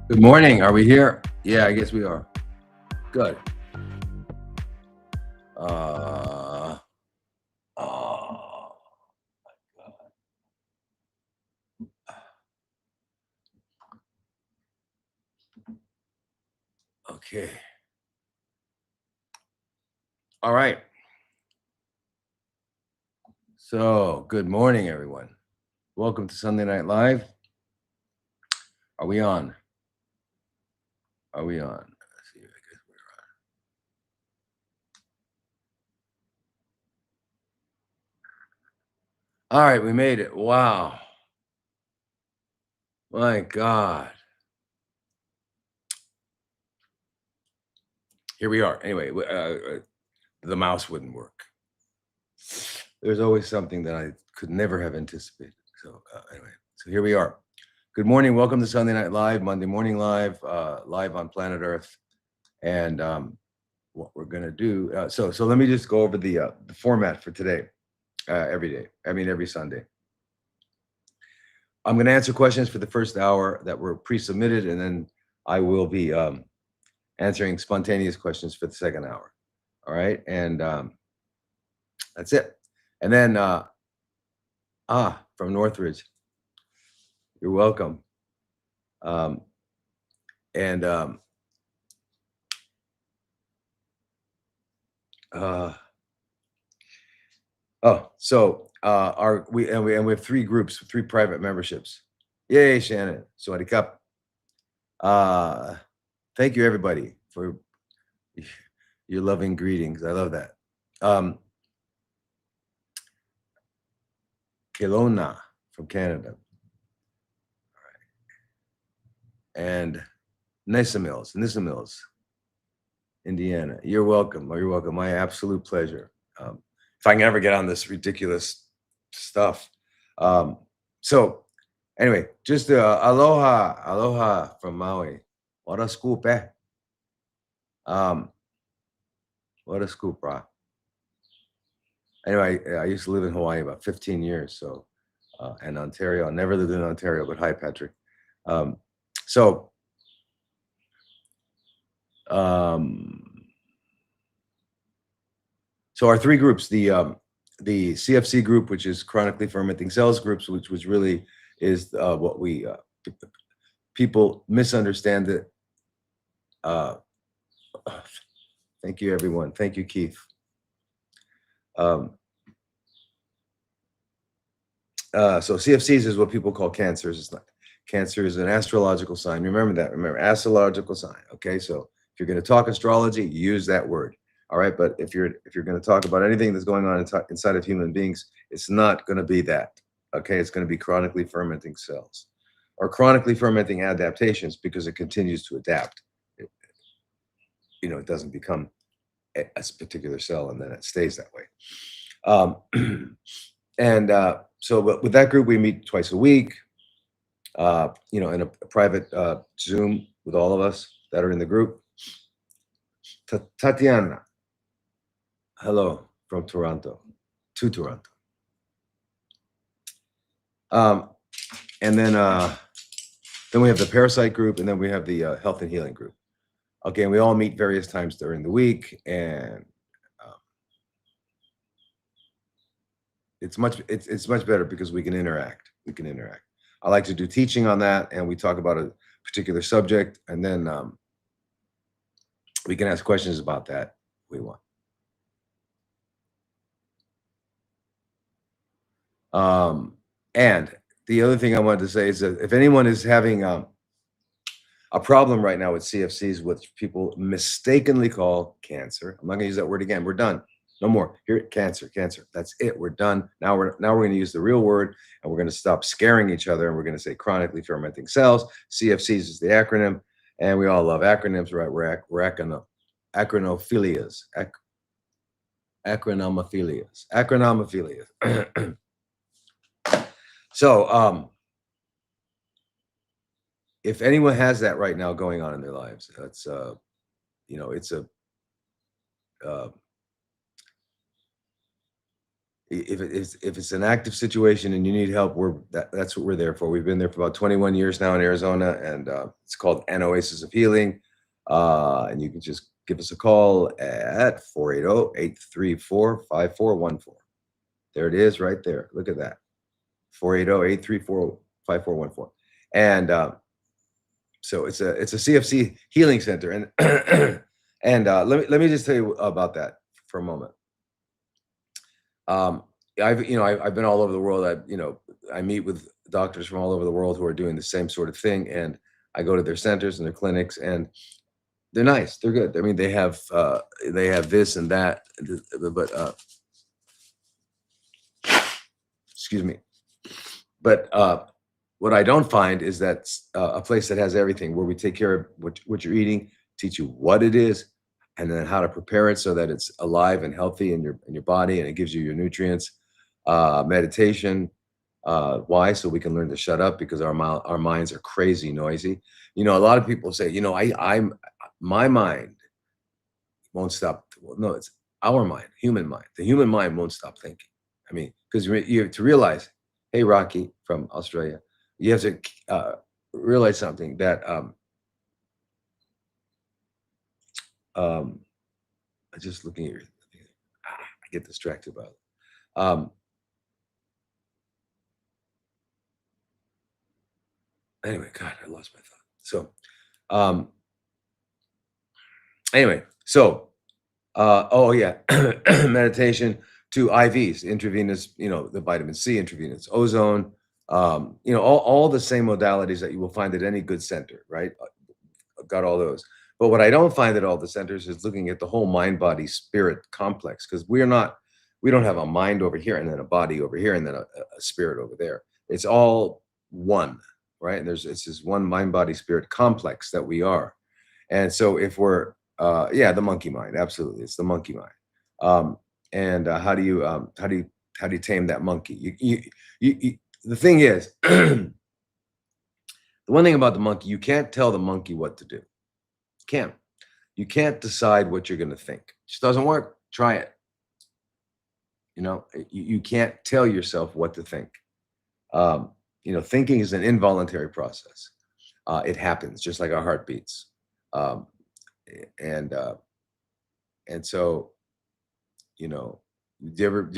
Good morning. Are we here? Yeah, I guess we are. Good. Oh my God. Okay. All right. So, good morning, everyone. Welcome to Sunday Night Live. Are we on? Are we on? Let's see. I guess we're on. All right, we made it. Wow. My God. Here we are. Anyway, the mouse wouldn't work. There's always something that I could never have anticipated. So anyway, so here we are. Good morning. Welcome to Sunday Night Live, Monday Morning Live, live on planet Earth. And what we're gonna do. So let me just go over the format for today. Every day. I mean, every Sunday. I'm gonna answer questions for the first hour that were pre-submitted, and then I will be answering spontaneous questions for the second hour. All right, and that's it. And then from Northridge, you're welcome. We have three groups, three private memberships. Yay, Shannon. Sawadee Cup. Thank you, everybody, for your loving greetings. I love that. Kelowna from Canada. All right. And Nissa Mills, Indiana. You're welcome. You're welcome. My absolute pleasure. If I can ever get on this ridiculous stuff. So anyway, just aloha from Maui. What a scoop, eh? What a scoop, brah. Anyway, I used to live in Hawaii about 15 years, so and Ontario. I never lived in Ontario, but hi, Patrick. So our three groups, the CFC group, which is chronically fermenting cells groups, which really is what we people misunderstand it. Thank you, everyone. Thank you, Keith. So CFCs is what people call cancers. It's not, cancer is an astrological sign. Remember that. Remember, astrological sign. Okay, so if you're going to talk astrology, use that word. All right, but if you're going to talk about anything that's going on inside of human beings, it's not going to be that. Okay, it's going to be chronically fermenting cells or chronically fermenting adaptations because it continues to adapt. It doesn't become a particular cell and then it stays that way. So with that group, we meet twice a week, in a private Zoom with all of us that are in the group. Tatiana, hello from Toronto, to Toronto. And then we have the parasite group, and then we have the health and healing group. Okay, and we all meet various times during the week, and it's much better because we can interact. I like to do teaching on that, and we talk about a particular subject, and then we can ask questions about that if we want. And the other thing I wanted to say is that if anyone is having a problem right now with CFCs, which people mistakenly call cancer, I'm not going to use that word again. We're done. No more. Here, cancer. That's it. We're done. Now we're going to use the real word, and we're going to stop scaring each other, and we're going to say chronically fermenting cells. CFCs is the acronym, and we all love acronyms, right? We're acronophilias. Acronomophilias. So, if anyone has that right now going on in their lives, that's if it's an active situation and you need help, that's what we're there for. We've been there for about 21 years now in Arizona, and it's called An Oasis of Healing. And you can just give us a call at 480-834-5414. There it is right there. Look at that. 480-834-5414. And so it's a CFC healing center. And and let me just tell you about that for a moment. I've been all over the world. I meet with doctors from all over the world who are doing the same sort of thing, and I go to their centers and their clinics, and they're nice. They're good. I mean, they have this and that, but excuse me. But what I don't find is that a place that has everything, where we take care of what you're eating, teach you what it is, and then how to prepare it so that it's alive and healthy in your body, and it gives you your nutrients. Meditation. Why? So we can learn to shut up, because our minds are crazy noisy. A lot of people say, my mind won't stop. Well, no, it's our mind, human mind. The human mind won't stop thinking. I mean, because you have to realize, hey, Rocky from Australia, you have to realize something, that I'm just looking at I get distracted by it. Anyway, God, I lost my thought. So, anyway, so, oh yeah, meditation to IVs, intravenous, the vitamin C, intravenous ozone, all the same modalities that you will find at any good center, right? I've got all those. But what I don't find at all the centers is looking at the whole mind, body, spirit complex, because we don't have a mind over here and then a body over here and then a spirit over there. It's all one, right? And it's this one mind, body, spirit complex that we are. And so if we're yeah, the monkey mind, absolutely, it's the monkey mind. Um, and how do you tame that monkey? The thing is, the one thing about the monkey, you can't tell the monkey what to do. Can't. You can't decide what you're going to think. It just doesn't work. Try it. You can't tell yourself what to think. Thinking is an involuntary process. It happens just like our heart beats. Um, and and so you know, do you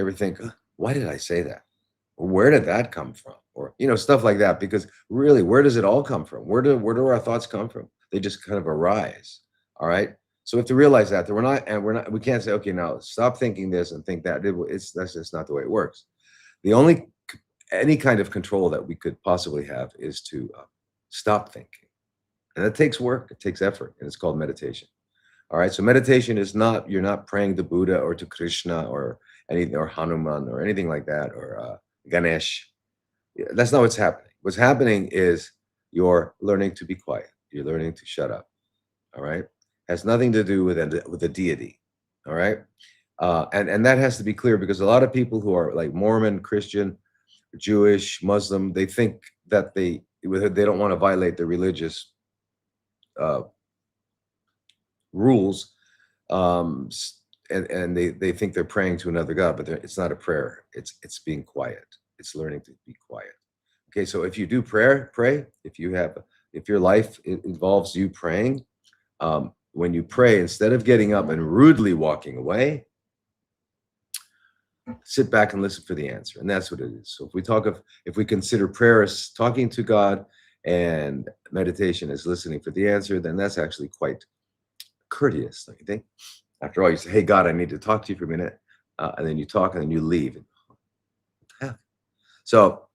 ever think, "Ugh, why did I say that? Or where did that come from?" Or stuff like that. Because really, where does it all come from? Where do our thoughts come from? They just kind of arise. All right. So we have to realize that we can't say, okay, now stop thinking this and think that. That's just not the way it works. The only any kind of control that we could possibly have is to stop thinking, and it takes work, it takes effort, and it's called meditation. All right. So meditation is not you're not praying to Buddha or to Krishna or anything or Hanuman or anything like that or Ganesh. Yeah, that's not what's happening. What's happening is you're learning to be quiet. You're learning to shut up. All right. Has nothing to do with a deity. All right. And that has to be clear because a lot of people who are like Mormon, Christian, Jewish, Muslim, they think that they don't want to violate the religious uh, rules, and they think they're praying to another god, but it's not a prayer. It's being quiet. It's learning to be quiet. Okay, so if you do pray. If your life involves you praying, when you pray, instead of getting up and rudely walking away, sit back and listen for the answer, and that's what it is. So if we consider prayer as talking to God and meditation as listening for the answer, then that's actually quite courteous, don't you think? After all, you say, "Hey, God, I need to talk to you for a minute," and then you talk, and then you leave. Yeah. So,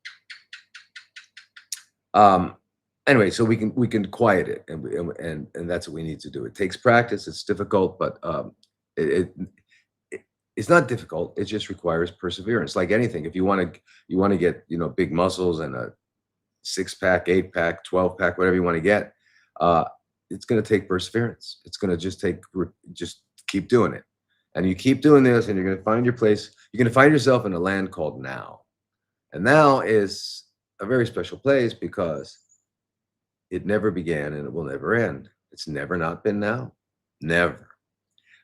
um, anyway, so we can quiet it, and that's what we need to do. It takes practice. It's difficult, but it's not difficult. It just requires perseverance. Like anything, if you want to get big muscles and a 6 pack, 8 pack, 12 pack, whatever you want to get, uh, it's going to take perseverance. It's going to just keep doing it, and you keep doing this, and you're going to find your place. You're going to find yourself in a land called now, and now is a very special place because it never began and it will never end. It's never not been now, never.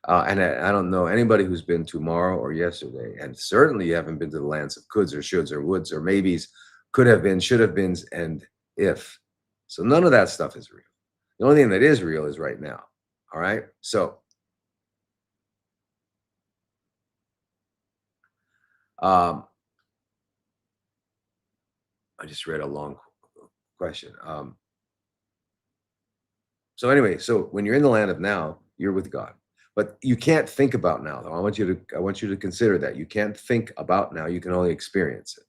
And I don't know anybody who's been tomorrow or yesterday, and certainly you haven't been to the lands of coulds or shoulds or woulds or maybes, could have been, should have beens, and if. So none of that stuff is real. The only thing that is real is right now. All right. So um, I just read a long question. So anyway, so when you're in the land of now, you're with God. But you can't think about now, though. I want you to consider that. You can't think about now, you can only experience it.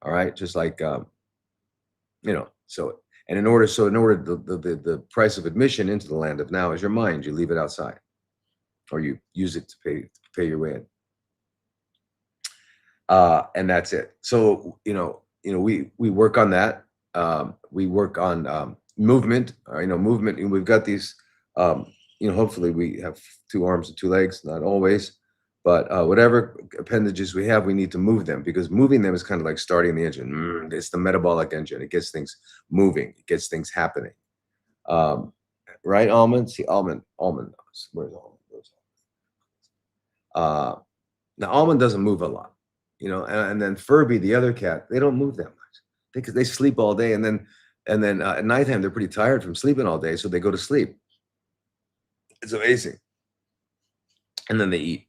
All right. Just like so in order the price of admission into the land of now is your mind. You leave it outside or you use it to pay your way in. And that's it. So we work on that. We work on movement. Movement. And we've got these. Hopefully we have 2 arms and 2 legs. Not always, but whatever appendages we have, we need to move them because moving them is kind of like starting the engine. It's the metabolic engine. It gets things moving. It gets things happening. Right, almond. See, almond. Knows. Where's almond? Uh, Now almond doesn't move a lot, and then Furby, the other cat, they don't move that much because they sleep all day, and then at nighttime they're pretty tired from sleeping all day, so they go to sleep. It's amazing, and then they eat.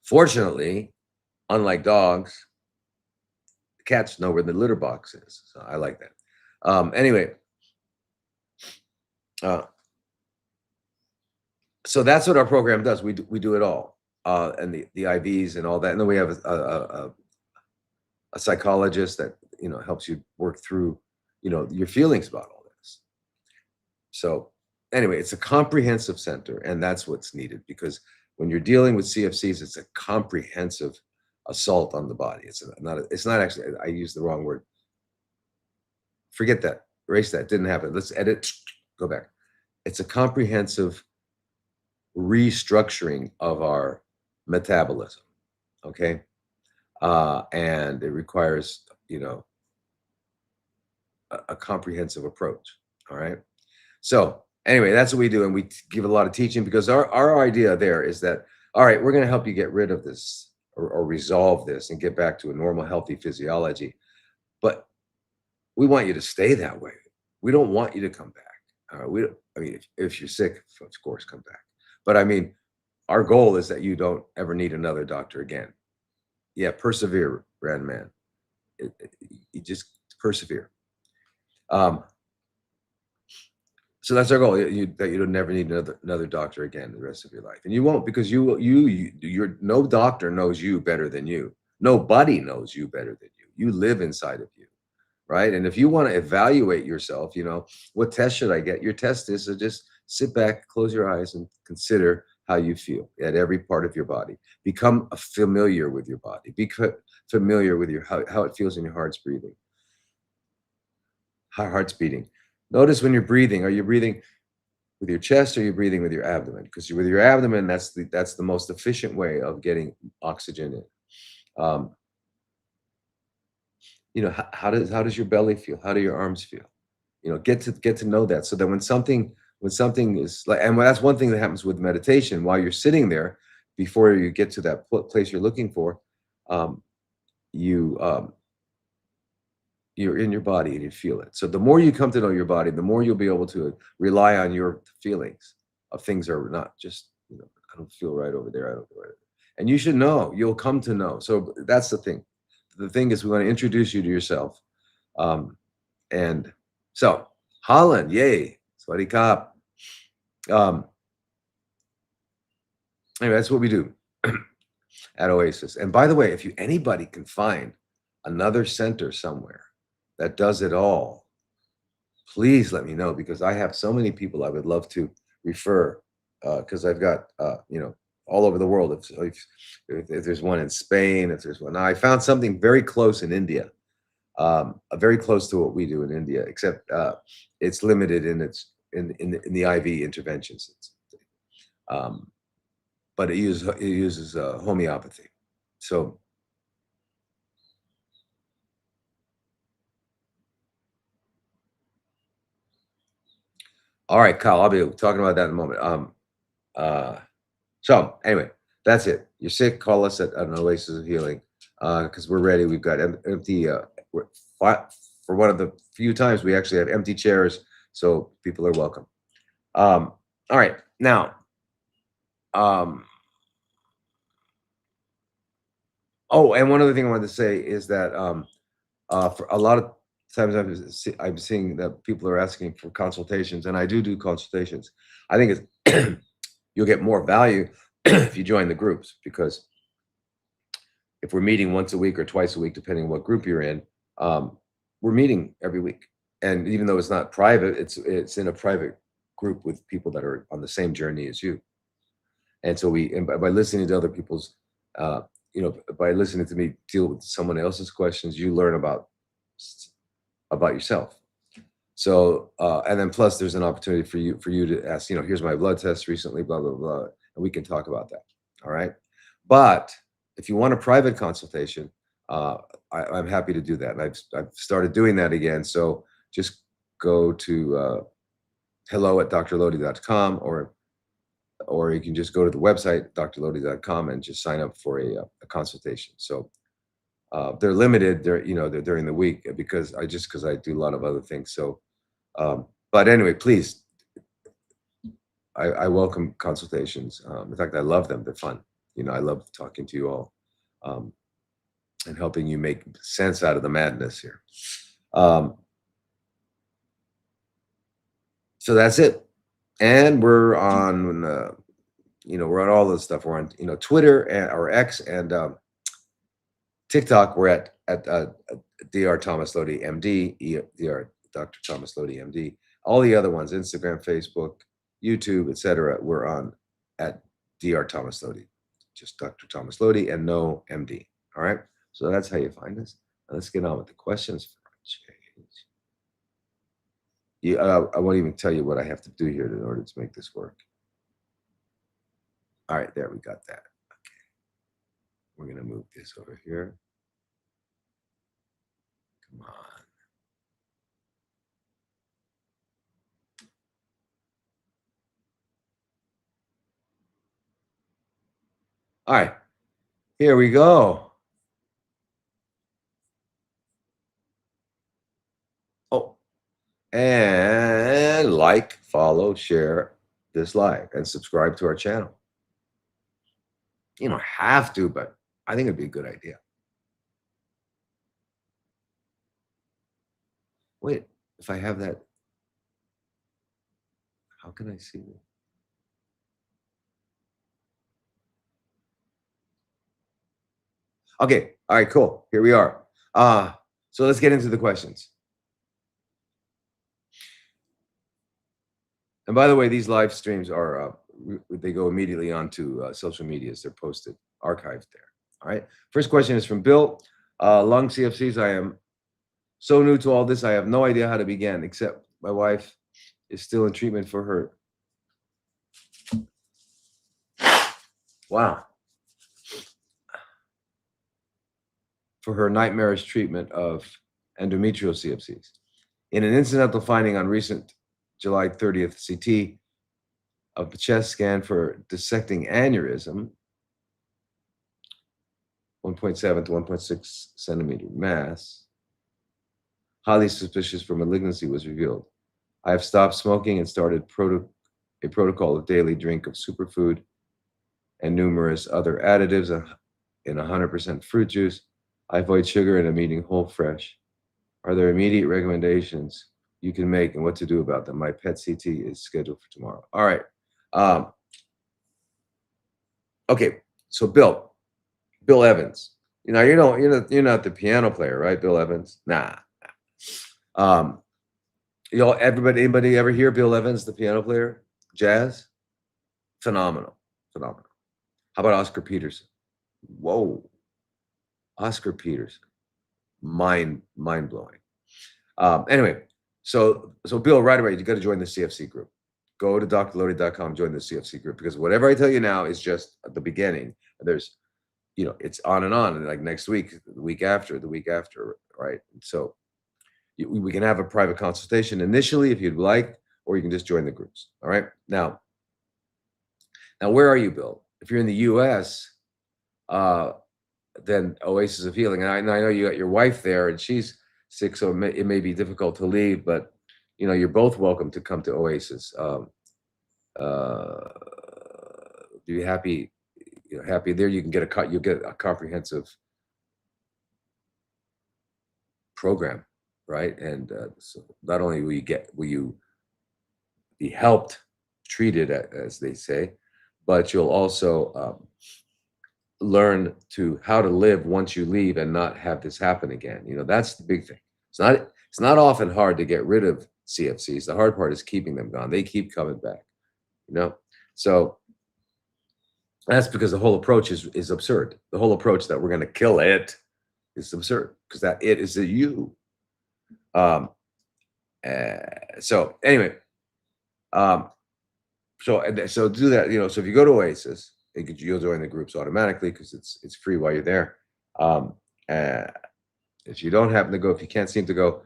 Fortunately, unlike dogs, cats know where the litter box is, so I like that. Anyway, uh, so that's what our program does. We do it all, and the IVs and all that, and then we have a psychologist that helps you work through your feelings about all this. So anyway, it's a comprehensive center, and that's what's needed because when you're dealing with CFCs, it's a comprehensive assault on the body. It's not actually, I used the wrong word. Forget that. erase that. Didn't happen. Let's edit. Go back. It's a comprehensive restructuring of our metabolism. Okay. And it requires, a comprehensive approach. All right. So anyway, that's what we do. And we give a lot of teaching because our idea there is that, all right, we're going to help you get rid of this or resolve this and get back to a normal, healthy physiology. But we want you to stay that way. We don't want you to come back. I mean, if you're sick, of course, come back. But I mean, our goal is that you don't ever need another doctor again. Yeah, persevere, Red Man. You just persevere. So that's our goal. That you don't never need another doctor again the rest of your life, and you won't because you're no doctor knows you better than you. Nobody knows you better than you. You live inside of you, right? And if you want to evaluate yourself, what test should I get? Your test is to just sit back, close your eyes, and consider how you feel at every part of your body. Become familiar with your body. Be familiar with how it feels in your heart's breathing. Heart's beating. Notice when you're breathing, are you breathing with your chest or are you breathing with your abdomen? Because with your abdomen, that's the most efficient way of getting oxygen in. How does your belly feel? How do your arms feel? Get to know that so that when something is like, and that's one thing that happens with meditation while you're sitting there before you get to that place you're looking for, you're in your body and you feel it. So the more you come to know your body, the more you'll be able to rely on your feelings of things are not just, I don't feel right over there. I don't feel right. And you should know, you'll come to know. So that's the thing. The thing is we want to introduce you to yourself. And so Holland, yay. Swaddy Kop. Anyway, that's what we do at Oasis. And by the way, if anybody can find another center somewhere that does it all, please let me know because I have so many people I would love to refer because I've got, all over the world. If there's one in Spain, if there's one, now I found something very close in India, very close to what we do in India, except it's limited in the IV interventions. But it uses homeopathy. So. All right, Kyle, I'll be talking about that in a moment. So anyway, that's it. You're sick, call us at an Oasis of Healing because we're ready. We've got empty, for one of the few times we actually have empty chairs, so people are welcome. All right, now, and one other thing I wanted to say is that for a lot of times I'm seeing that people are asking for consultations, and I do consultations. I think it's you'll get more value if you join the groups because if we're meeting once a week or twice a week, depending on what group you're in, we're meeting every week. And even though it's not private, it's in a private group with people that are on the same journey as you. And so by listening to other people's, by listening to me deal with someone else's questions, you learn about yourself. So, and then plus there's an opportunity for you to ask, here's my blood test recently, blah, blah, blah. And we can talk about that. All right. But if you want a private consultation, I'm happy to do that. And I've started doing that again. So just go to hello@drlodi.com or you can just go to the website, drlodi.com and just sign up for a consultation. So they're limited, they're during the week because I do a lot of other things. So, but anyway, please, I welcome consultations. In fact, I love them. They're fun. I love talking to you all and helping you make sense out of the madness here. So that's it. And we're on, we're on all this stuff. We're on, Twitter or X and TikTok. We're at Dr. Thomas Lodi, MD, Dr. Thomas Lodi, MD. All the other ones, Instagram, Facebook, YouTube, etc. We're on at Dr. Thomas Lodi, just Dr. Thomas Lodi and no MD. All right. So that's how you find us. Now let's get on with the questions for a change. I won't even tell you what I have to do here in order to make this work. All right, there, we got that. Okay. We're going to move this over here. Come on. All right, here we go. Oh, and like, follow, share this live, and subscribe to our channel. You don't have to, but I think it'd be a good idea. Wait, if I have that, how can I see it? Okay, all right, cool. Here we are. So let's get into the questions. And by the way, these live streams are they go immediately onto social medias. They're posted, archived there. All right. First question is from Bill. Lung CFCs. I am so new to all this. I have no idea how to begin, except my wife is still in treatment for her. Wow. For her nightmarish treatment of endometrial CFCs. In an incidental finding on recent July 30th CT of the chest scan for dissecting aneurysm, 1.7 to 1.6 centimeter mass, highly suspicious for malignancy, was revealed. I have stopped smoking and started a protocol of daily drink of superfood and numerous other additives in 100% fruit juice. I avoid sugar and I'm eating whole fresh. Are there immediate recommendations you can make and what to do about them? My PET CT is scheduled for tomorrow. All right. Okay. So Bill Evans. You know, you're not the piano player, right? Bill Evans. Nah. Anybody ever hear Bill Evans, the piano player? Jazz? Phenomenal. How about Oscar Peterson? Whoa. Oscar Peterson. Mind blowing. Anyway, so Bill, right away, you got to join the CFC group. Go to drlodi.com, join the CFC group, because whatever I tell you now is just at the beginning. There's, it's on and on, and like next week, the week after, right? So we can have a private consultation initially if you'd like, or you can just join the groups. All right. Now, where are you, Bill? If you're in the US, then Oasis of Healing. And I know you got your wife there and she's sick, so it may be difficult to leave, but you're both welcome to come to Oasis. Be happy, happy there. You can get you'll get a comprehensive program, right? And so not only will you be helped, treated, as they say, but you'll also learn how to live once you leave and not have this happen again. That's the big thing. It's not often hard to get rid of CFCs. The hard part is keeping them gone. They keep coming back. So that's because the whole approach is absurd. The whole approach that we're going to kill it is absurd, because that it is a you. So anyway, so do that. So if you go to Oasis, you'll join the groups automatically because it's free while you're there. If you don't happen to go, if you can't seem to go,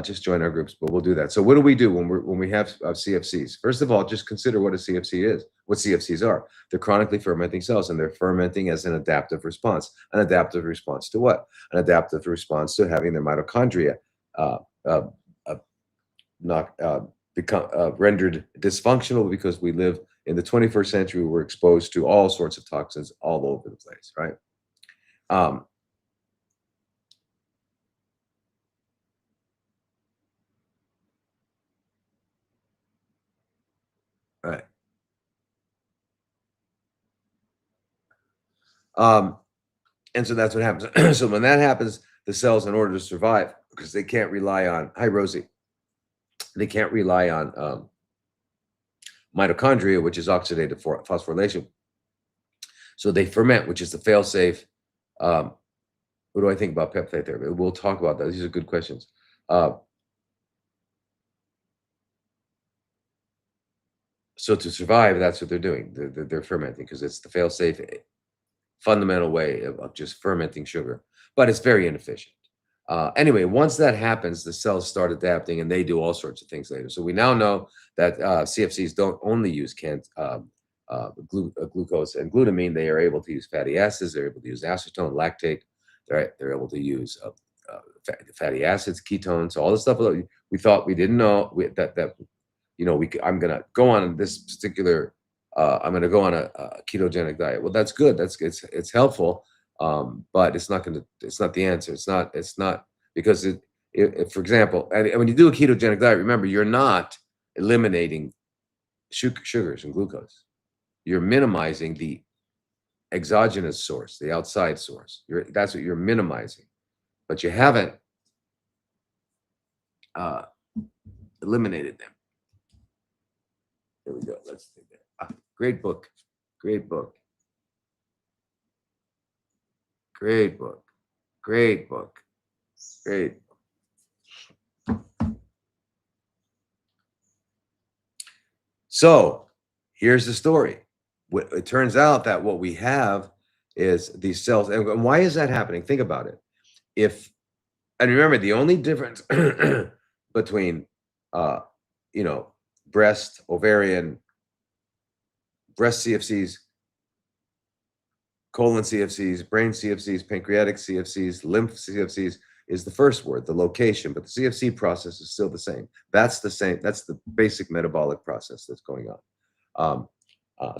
just join our groups. But we'll do that. So what do we do when we have CFCs? First of all, just consider what a CFC is. What CFCs are? They're chronically fermenting cells, and they're fermenting as an adaptive response. An adaptive response to what? An adaptive response to having their mitochondria become rendered dysfunctional, because we live in the 21st century. We're exposed to all sorts of toxins all over the place, right? Right. And so that's what happens. So when that happens, the cells, in order to survive, because they can't rely on, hi Rosie, they can't rely on mitochondria, which is oxidative phosphorylation. So they ferment, which is the fail-safe. What do I think about peptide therapy? We'll talk about that. These are good questions. So to survive, that's what they're doing. They're fermenting because it's the fail-safe fundamental way of just fermenting sugar, but it's very inefficient. Anyway, once that happens, the cells start adapting and they do all sorts of things later. So we now know that CFCs don't only use glucose and glutamine, they are able to use fatty acids, they're able to use acetone, lactate, they're able to use fatty acids, ketones, all the stuff that we thought we didn't know that I'm going to go on this particular I'm going to go on a ketogenic diet. Well, that's good. It's helpful, but it's not the answer. It's not because for example, and when you do a ketogenic diet, remember you're not eliminating sugars and glucose. You're minimizing the exogenous source, the outside source. That's what you're minimizing, but you haven't eliminated them. Here we go. Let's take that. Great book. Great book. Great book. Great book. Great. So here's the story. It turns out that what we have is these cells. And why is that happening? Think about it. And remember, the only difference between, breast, ovarian, breast CFCs, colon CFCs, brain CFCs, pancreatic CFCs, lymph CFCs is the first word, the location, but the CFC process is still the same. That's the same. That's the basic metabolic process that's going on.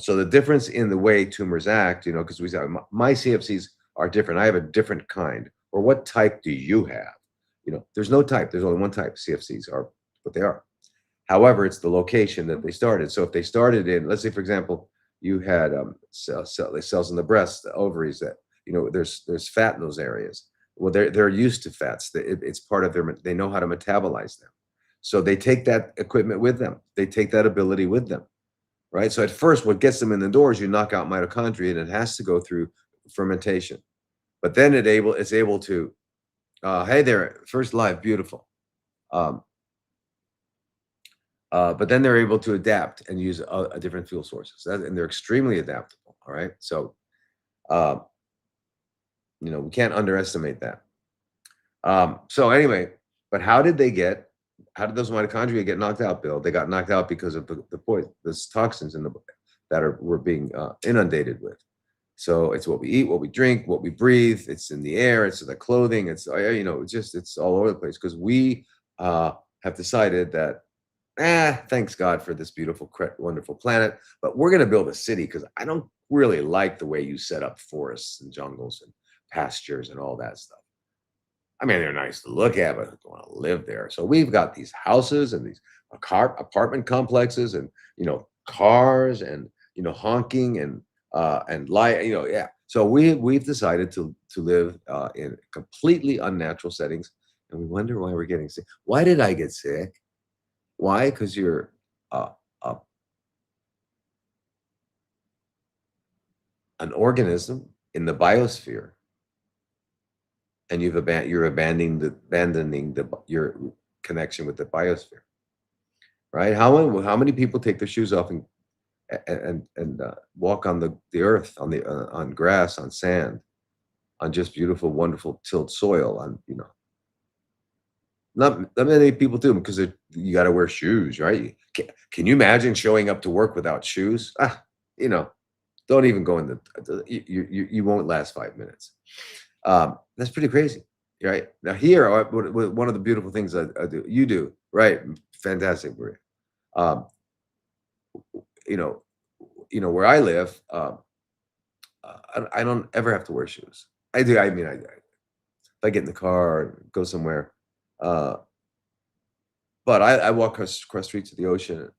So the difference in the way tumors act, because we say my CFCs are different. I have a different kind. Or what type do you have? There's no type. There's only one type. CFCs are what they are. However, it's the location that they started. So if they started in, let's say, for example, you had cells in the breast, the ovaries that, there's fat in those areas. Well, they're used to fats. It's part of they know how to metabolize them. So they take that equipment with them. They take that ability with them, right? So at first, what gets them in the door is you knock out mitochondria, and it has to go through fermentation. But then it's able to, hey there, first live, beautiful. But then they're able to adapt and use a different fuel sources, and they're extremely adaptable. All right, so we can't underestimate that. So anyway, but how did those mitochondria get knocked out, Bill? They got knocked out because of the poison, those toxins we're being inundated with. So it's what we eat, what we drink, what we breathe. It's in the air. It's in the clothing. It's it's all over the place because we have decided that. Thanks God for this beautiful, wonderful planet. But we're going to build a city because I don't really like the way you set up forests and jungles and pastures and all that stuff. I mean, they're nice to look at, but I don't want to live there. So we've got these houses and these apartment complexes and, cars and, honking and light, yeah. So we've decided to live in completely unnatural settings. And we wonder why we're getting sick. Why did I get sick? Why? Because you're an organism in the biosphere, and you're abandoning your connection with the biosphere, right? How many people take their shoes off and walk on the earth, on grass, on sand, on just beautiful, wonderful tilled soil, Not many people do because you got to wear shoes, right? Can you imagine showing up to work without shoes? Don't even go in you won't last 5 minutes. That's pretty crazy, right? Now here, one of the beautiful things I do, you do, right? Fantastic, Maria. Where I live, I don't ever have to wear shoes. I do. I mean, if I get in the car and go somewhere. But I walk across the street to the ocean.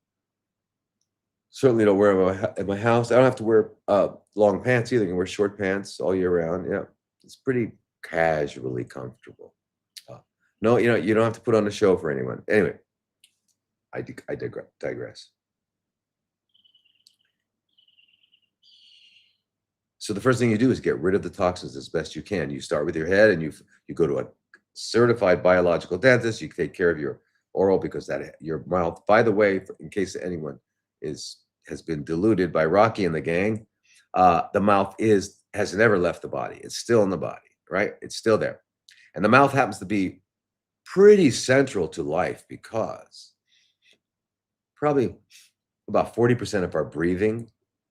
Certainly don't wear them at my house. I don't have to wear long pants either. I can wear short pants all year round. Yeah, it's pretty casually comfortable. No, you don't have to put on a show for anyone. Anyway, I digress. So the first thing you do is get rid of the toxins as best you can. You start with your head, and you go to a certified biological dentist. You take care of your oral because your mouth, by the way, in case anyone is has been diluted by Rocky and the gang, the mouth has never left the body. It's still in the body, right? It's still there. And the mouth happens to be pretty central to life because probably about 40% of our breathing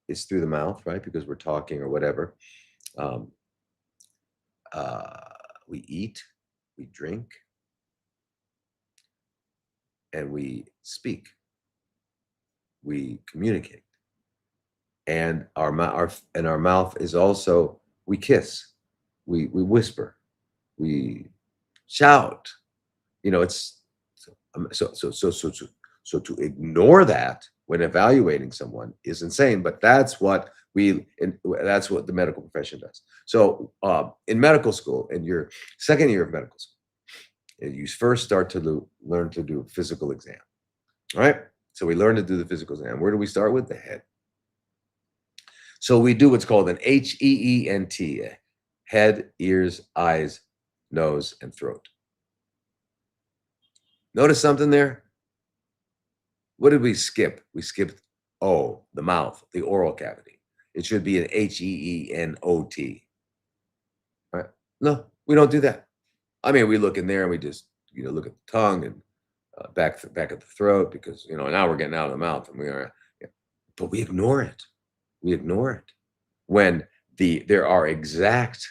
is through the mouth, right? Because we're talking or whatever. Um, we eat, we drink, and we speak. We communicate. And our mouth is also, we kiss, we whisper, we shout. You know, it's so to ignore that when evaluating someone is insane. But that's what that's what the medical profession does. So in medical school, in your second year of medical school, you first start to learn to do a physical exam. All right. So we learn to do the physical exam. Where do we start with? The head. So we do what's called an HEENT, head, ears, eyes, nose, and throat. Notice something there? What did we skip? We skipped O, the mouth, the oral cavity. It should be an HEENOT. Right? No, we don't do that. I mean, we look in there and we just, look at the tongue and back at the throat because, now we're getting out of the mouth and but we ignore it. We ignore it when there are exact,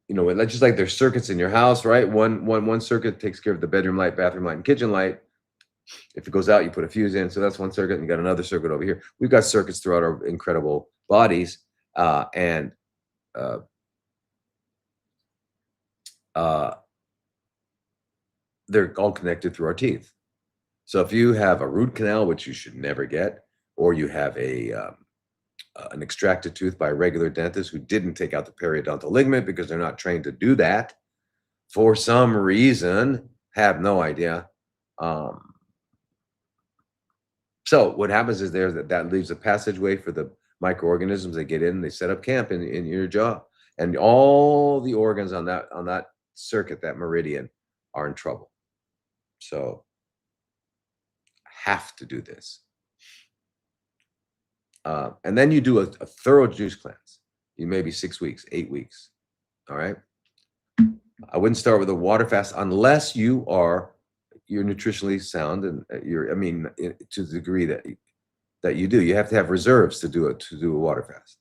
just like there's circuits in your house, right? One circuit takes care of the bedroom light, bathroom light, and kitchen light. If it goes out, you put a fuse in. So that's one circuit, and you got another circuit over here. We've got circuits throughout our incredible bodies, and they're all connected through our teeth. So if you have a root canal, which you should never get, or you have an extracted tooth by a regular dentist who didn't take out the periodontal ligament because they're not trained to do that for some reason, have no idea. So what happens is that leaves a passageway for the microorganisms. They get in, they set up camp in your jaw, and all the organs on that circuit, that meridian, are in trouble. So have to do this. And then you do a thorough juice cleanse. You maybe 6 weeks, 8 weeks. All right. I wouldn't start with a water fast unless you're nutritionally sound and to the degree that you do. You have to have reserves to do a water fast.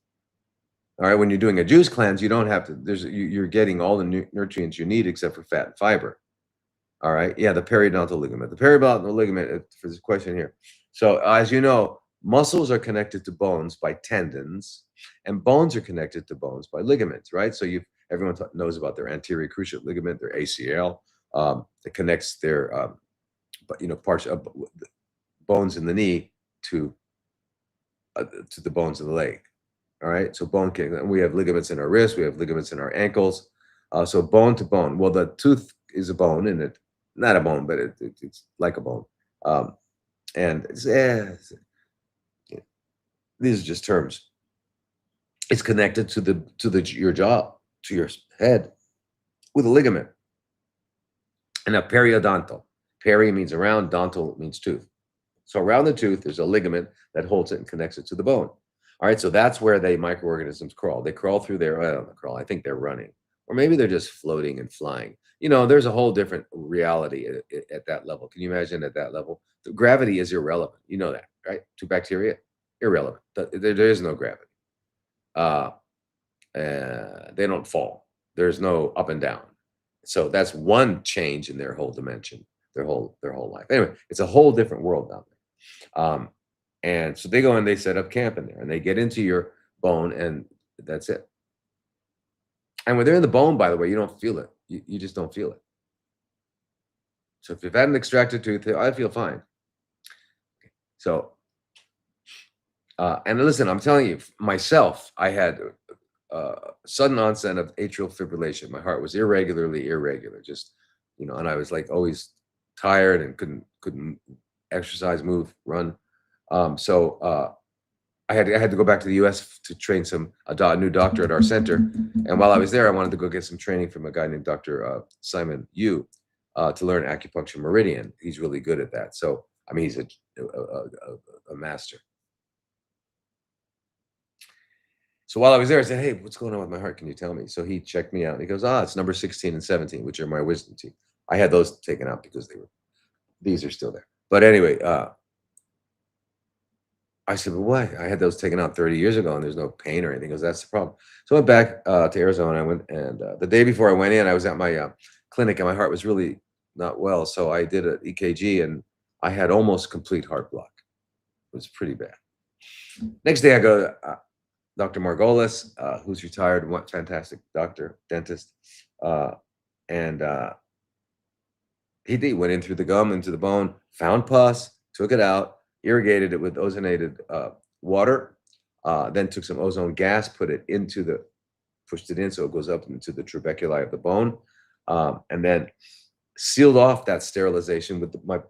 All right. When you're doing a juice cleanse, you don't have to. You're getting all the nutrients you need except for fat and fiber. All right. Yeah, the periodontal ligament. The periodontal ligament for this question here. So as you know, muscles are connected to bones by tendons, and bones are connected to bones by ligaments, right? So everyone knows about their anterior cruciate ligament, their ACL. It connects their, parts of bones in the knee to the bones of the leg. All right. So we have ligaments in our wrists. We have ligaments in our ankles. So bone to bone. Well, the tooth is a bone, and it's not a bone, but it's like a bone. And these are just terms. It's connected to your jaw, to your head, with a ligament. And a periodontal. Peri means around, dontal means tooth. So around the tooth, there's a ligament that holds it and connects it to the bone. All right, so that's where microorganisms crawl. They crawl through there. I don't know, crawl. I think they're running, or maybe they're just floating and flying. There's a whole different reality at that level. Can you imagine at that level? The gravity is irrelevant. You know that, right? To bacteria, irrelevant. There is no gravity. They don't fall. There's no up and down. So that's one change in their whole dimension, their whole life. Anyway, it's a whole different world down there. And so they go and they set up camp in there, and they get into your bone, and that's it. And when they're in the bone, by the way, you don't feel it. You just don't feel it. So if you've had an extracted tooth, I feel fine. So, and listen, I'm telling you, myself, I had sudden onset of atrial fibrillation. My heart was irregular, just, and I was like always tired and couldn't exercise, move, run. So I had to go back to the U.S. to train a new doctor at our center. And while I was there, I wanted to go get some training from a guy named Dr. Simon Yu to learn acupuncture meridian. He's really good at that. So I mean, he's a master. So while I was there, I said, "Hey, what's going on with my heart? Can you tell me?" So he checked me out and he goes, "Ah, it's number 16 and 17, which are my wisdom teeth." I had those taken out because these are still there. But anyway, I said, "But why? I had those taken out 30 years ago and there's no pain or anything." He goes, "That's the problem." So I went back to Arizona. I went and the day before I went in, I was at my clinic and my heart was really not well. So I did an EKG and I had almost complete heart block. It was pretty bad. Next day, I go to Dr. Margolis, who's retired, fantastic doctor, dentist. Uh, and he went in through the gum, into the bone, found pus, took it out, irrigated it with ozonated water, then took some ozone gas, pushed it in so it goes up into the trabeculi of the bone, and then sealed off that sterilization with when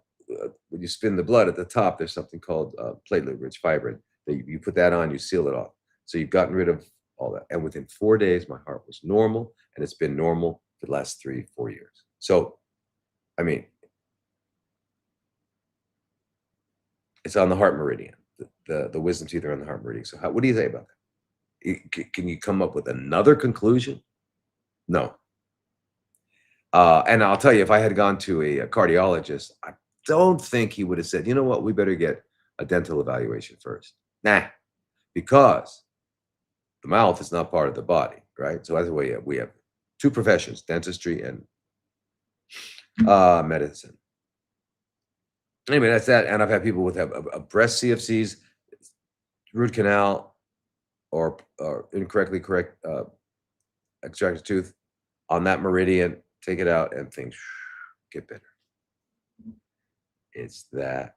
you spin the blood at the top, there's something called platelet-rich fibrin. You put that on, you seal it off. So you've gotten rid of all that. And within 4 days, my heart was normal, and it's been normal for the last 3, 4 years. So, I mean, it's on the heart meridian. The wisdom teeth are on the heart meridian. So what do you say about that? Can you come up with another conclusion? No. And I'll tell you, if I had gone to a cardiologist, I don't think he would have said, "You know what, we better get a dental evaluation first." Nah, because the mouth is not part of the body, right? So that's why we have two professions, dentistry and medicine. Anyway, that's that. And I've had people with a breast CFCs, root canal, or incorrectly correct extracted tooth on that meridian, take it out and things get better. It's that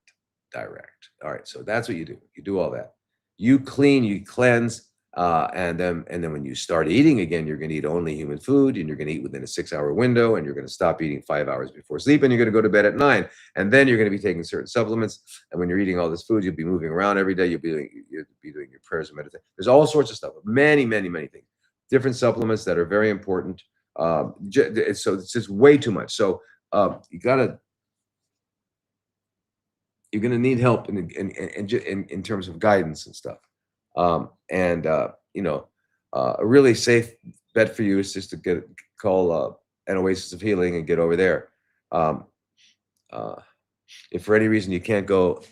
direct. All right, so that's what you do. You do all that. You clean, you cleanse, and then when you start eating again, you're going to eat only human food, and you're going to eat within a 6-hour window, and you're going to stop eating 5 hours before sleep, and you're going to go to bed at 9, and then you're going to be taking certain supplements. And when you're eating all this food, you'll be moving around every day. You'll be doing your prayers and meditation. There's all sorts of stuff, many things, different supplements that are very important. So it's just way too much. So you're going to need help in terms of guidance and stuff. A really safe bet for you is just to call an Oasis of Healing and get over there. If for any reason you can't go,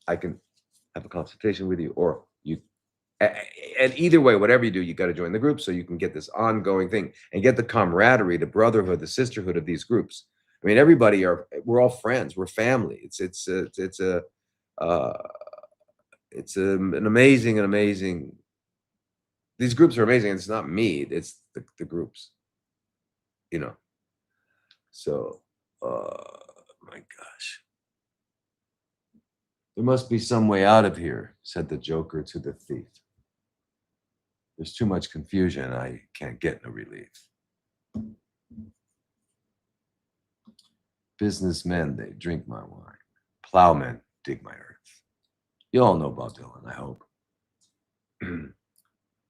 I can have a consultation with you, or and either way, whatever you do, you got to join the group so you can get this ongoing thing and get the camaraderie, the brotherhood, the sisterhood of these groups. I mean, we're all friends, we're family. It's an amazing. These groups are amazing. It's not me; it's the groups. So, my gosh, there must be some way out of here," said the Joker to the thief. "There's too much confusion. I can't get no relief. Businessmen, they drink my wine. Plowmen dig my earth." You all know Bob Dylan, I hope.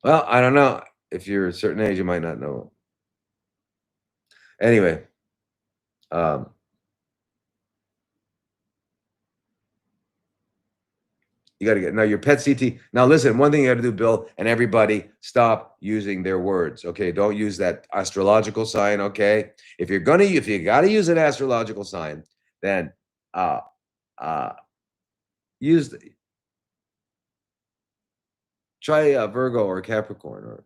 Well, I don't know. If you're a certain age, you might not know. Anyway, you got to get now your pet CT. Now, listen, one thing you got to do, Bill, and everybody, stop using their words. Okay, don't use that astrological sign. Okay, if you got to use an astrological sign, then use try a Virgo or Capricorn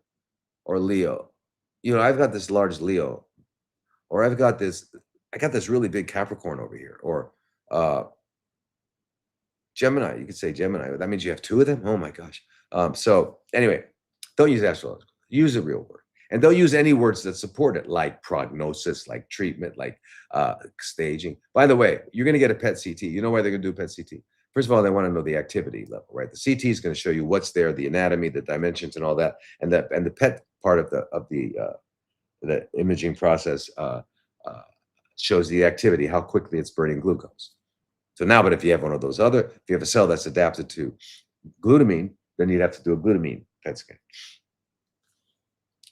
or Leo. I've got this large Leo, or I got this really big Capricorn over here, or Gemini. You could say Gemini. That means you have 2 of them. Oh my gosh. So anyway, don't use astrological. Use a real word, and don't use any words that support it, like prognosis, like treatment, like staging. By the way, you're going to get a PET CT. You know why they're going to do a PET CT? First of all, they want to know the activity level, right? The CT is going to show you what's there, the anatomy, the dimensions, and all that, and the PET part of the imaging process shows the activity, how quickly it's burning glucose. So now, but if you have if you have a cell that's adapted to glutamine, then you'd have to do a glutamine PET scan.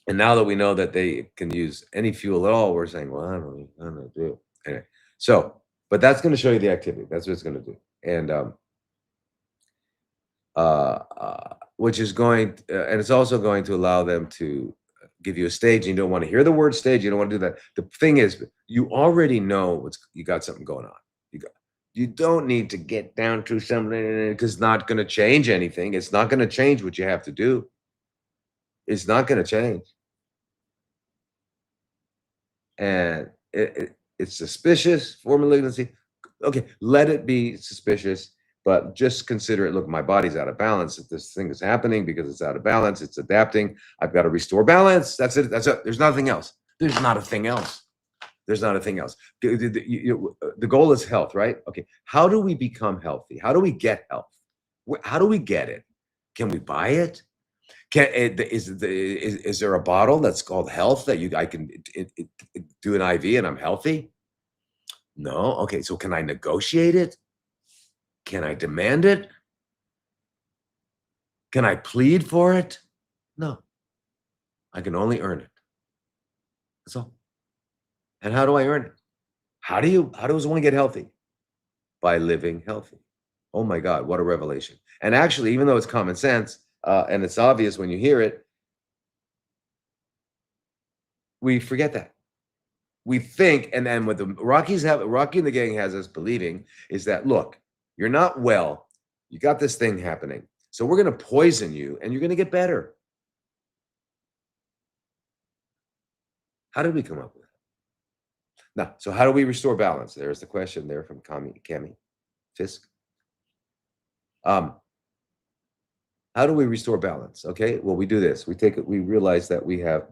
And now that we know that they can use any fuel at all, we're saying, well, I don't know, do it. Anyway, So, but that's going to show you the activity. That's what it's going to do. And which is going, and it's also going to allow them to give you a stage. And you don't want to hear the word stage. You don't want to do that. The thing is, you already know you got something going on. You don't need to get down to something because it's not going to change anything. It's not going to change what you have to do. It's not going to change. And it's suspicious for malignancy. Okay, let it be suspicious, but just consider it. Look, my body's out of balance. If this thing is happening because it's out of balance, it's adapting. I've got to restore balance. That's it. That's it. There's nothing else. There's not a thing else. There's not a thing else. The goal is health, right? Okay. How do we become healthy? How do we get health? How do we get it? Can we buy it? Is there a bottle that's called health that I can do an IV and I'm healthy? No. Okay. So can I negotiate it? Can I demand it? Can I plead for it? No. I can only earn it. That's all. And how do I earn it? How does one get healthy? By living healthy. Oh my God, what a revelation. And actually, even though it's common sense, and it's obvious when you hear it, we forget that. We think, and then what the Rocky and the gang has us believing is that, look, you're not well, you got this thing happening, so we're going to poison you and you're going to get better. How did we come up with that? Now, so how do we restore balance? There's the question there from Cami Fisk. How do we restore balance? Okay, well, we do this. We realize that we have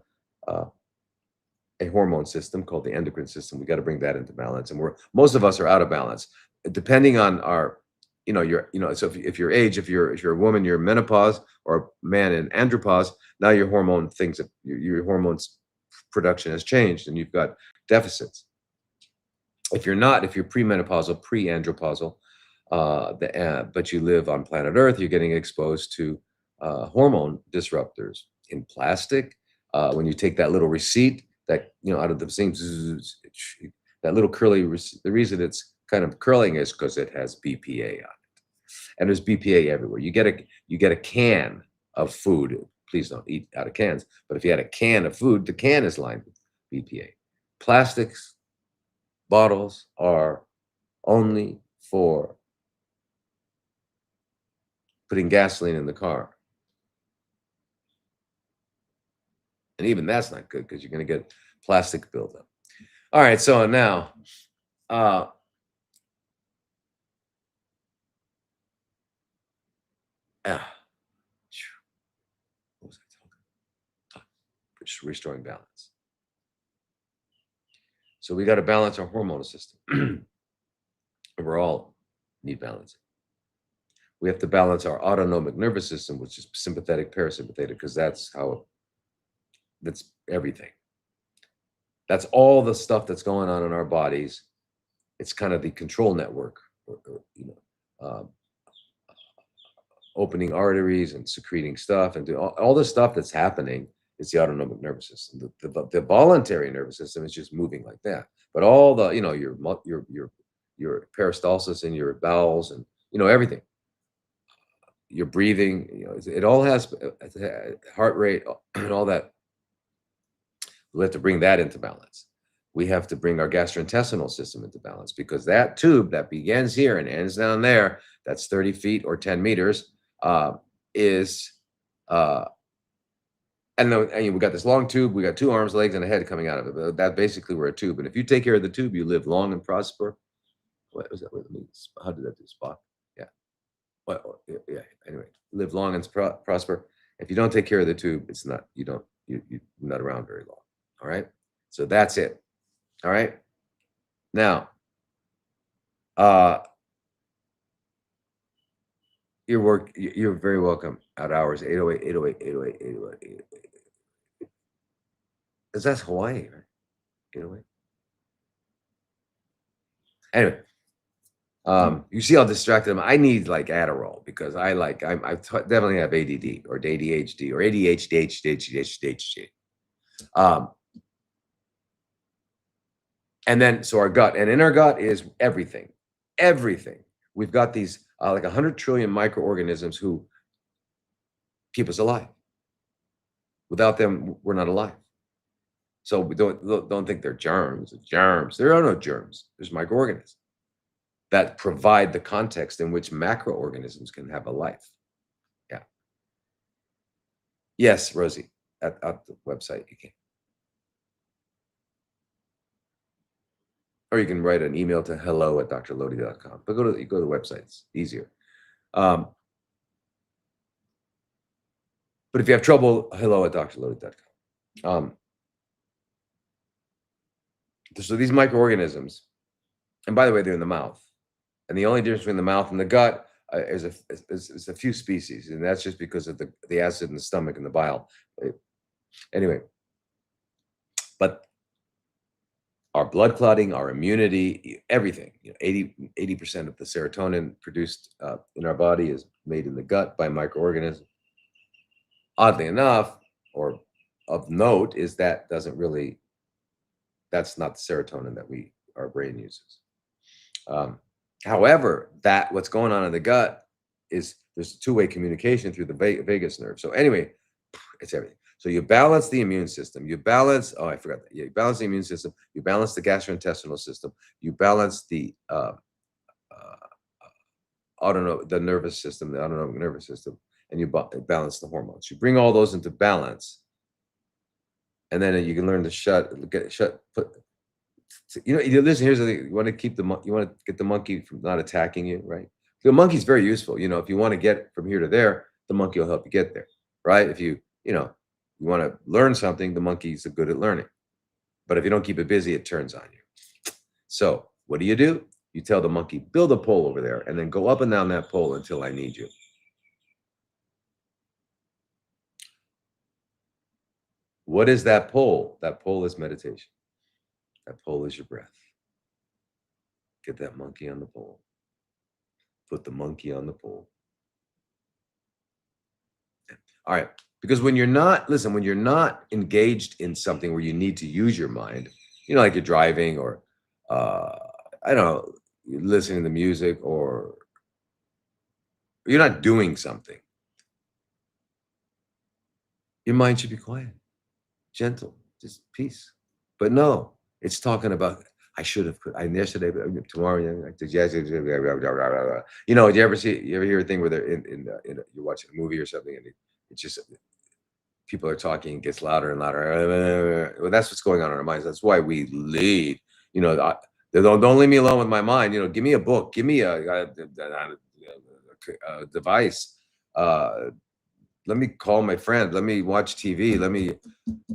a hormone system called the endocrine system. We got to bring that into balance, and most of us are out of balance, depending on our, so if your age, if you're a woman, you're in menopause, or a man in andropause, now your hormones production has changed, and you've got deficits. If you're premenopausal, pre-andropausal, but you live on planet Earth, you're getting exposed to hormone disruptors in plastic. When you take that little receipt that, out of the same, that little curly, the reason it's kind of curling is because it has BPA on it. And there's BPA everywhere. You get a can of food. Please don't eat out of cans. But if you had a can of food, the can is lined with BPA. Plastics bottles are only for putting gasoline in the car. And even that's not good because you're going to get plastic buildup. All right, so now, what was I talking? Just restoring balance. So we got to balance our hormonal system. We all need balance. We have to balance our autonomic nervous system, which is sympathetic, parasympathetic, because that's everything. That's all the stuff that's going on in our bodies. It's kind of the control network, opening arteries and secreting stuff, and all the stuff that's happening is the autonomic nervous system. The voluntary nervous system is just moving like that. But all the, your peristalsis in your bowels and, everything. Your breathing, it all has heart rate and all that. We have to bring that into balance. We have to bring our gastrointestinal system into balance, because that tube that begins here and ends down there, that's 30 feet or 10 meters, is, and we got this long tube, we got 2 arms, legs, and a head coming out of it. But that basically we're a tube. And if you take care of the tube, you live long and prosper. What was that? How did that do, Spock? Yeah. Well, yeah. Anyway, live long and prosper. If you don't take care of the tube, you're not around very long. All right. So that's it. All right. Now, you're very welcome at hours 808, 808, 808, 808, 808. Because that's Hawaii, right? 808. Anyway. You see how distracted I need like Adderall, because I definitely have ADD or ADHD or ADHD. And then, so our gut, and in our gut is everything, everything. We've got these like 100 trillion microorganisms who keep us alive. Without them, we're not alive. So we don't think they're germs. Germs. There are no germs. There's microorganisms that provide the context in which macroorganisms can have a life. Yeah. Yes, Rosie, at the website you can. Or you can write an email to hello@drlodi.com. But go to the website. It's easier. But if you have trouble, hello@drlodi.com. So these microorganisms, and by the way, they're in the mouth. And the only difference between the mouth and the gut is a few species, and that's just because of the acid in the stomach and the bile. Anyway, but our blood clotting, our immunity, everything, 80% of the serotonin produced in our body is made in the gut by microorganisms. Oddly enough, or of note, is that that's not the serotonin that our brain uses. However, what's going on in the gut is there's two-way communication through the vagus nerve. So anyway, it's everything. So you balance the immune system. You balance, I forgot that. You balance the immune system. You balance the gastrointestinal system. You balance the the nervous system, the autonomic nervous system, and you balance the hormones. You bring all those into balance, and then you can learn to listen, here's the thing. You want to get the monkey from not attacking you, right? The monkey's very useful. If you want to get from here to there, the monkey will help you get there, right? If you want to learn something, the monkey's good at learning. But if you don't keep it busy, it turns on you. So what do? You tell the monkey, build a pole over there, and then go up and down that pole until I need you. What is that pole? That pole is meditation. That pole is your breath. Get that monkey on the pole. Put the monkey on the pole. All right. Because when you're not engaged in something where you need to use your mind, like you're driving or, I don't know, you're listening to music or you're not doing something, your mind should be quiet, gentle, just peace. But no, it's talking about, I should have, yesterday, but tomorrow, do you ever hear a thing where they're you're watching a movie or something and it's just, people are talking, it gets louder and louder. Well, that's what's going on in our minds. That's why we lead. Don't leave me alone with my mind. Give me a book, give me a device. Let me call my friend. Let me watch TV. Let me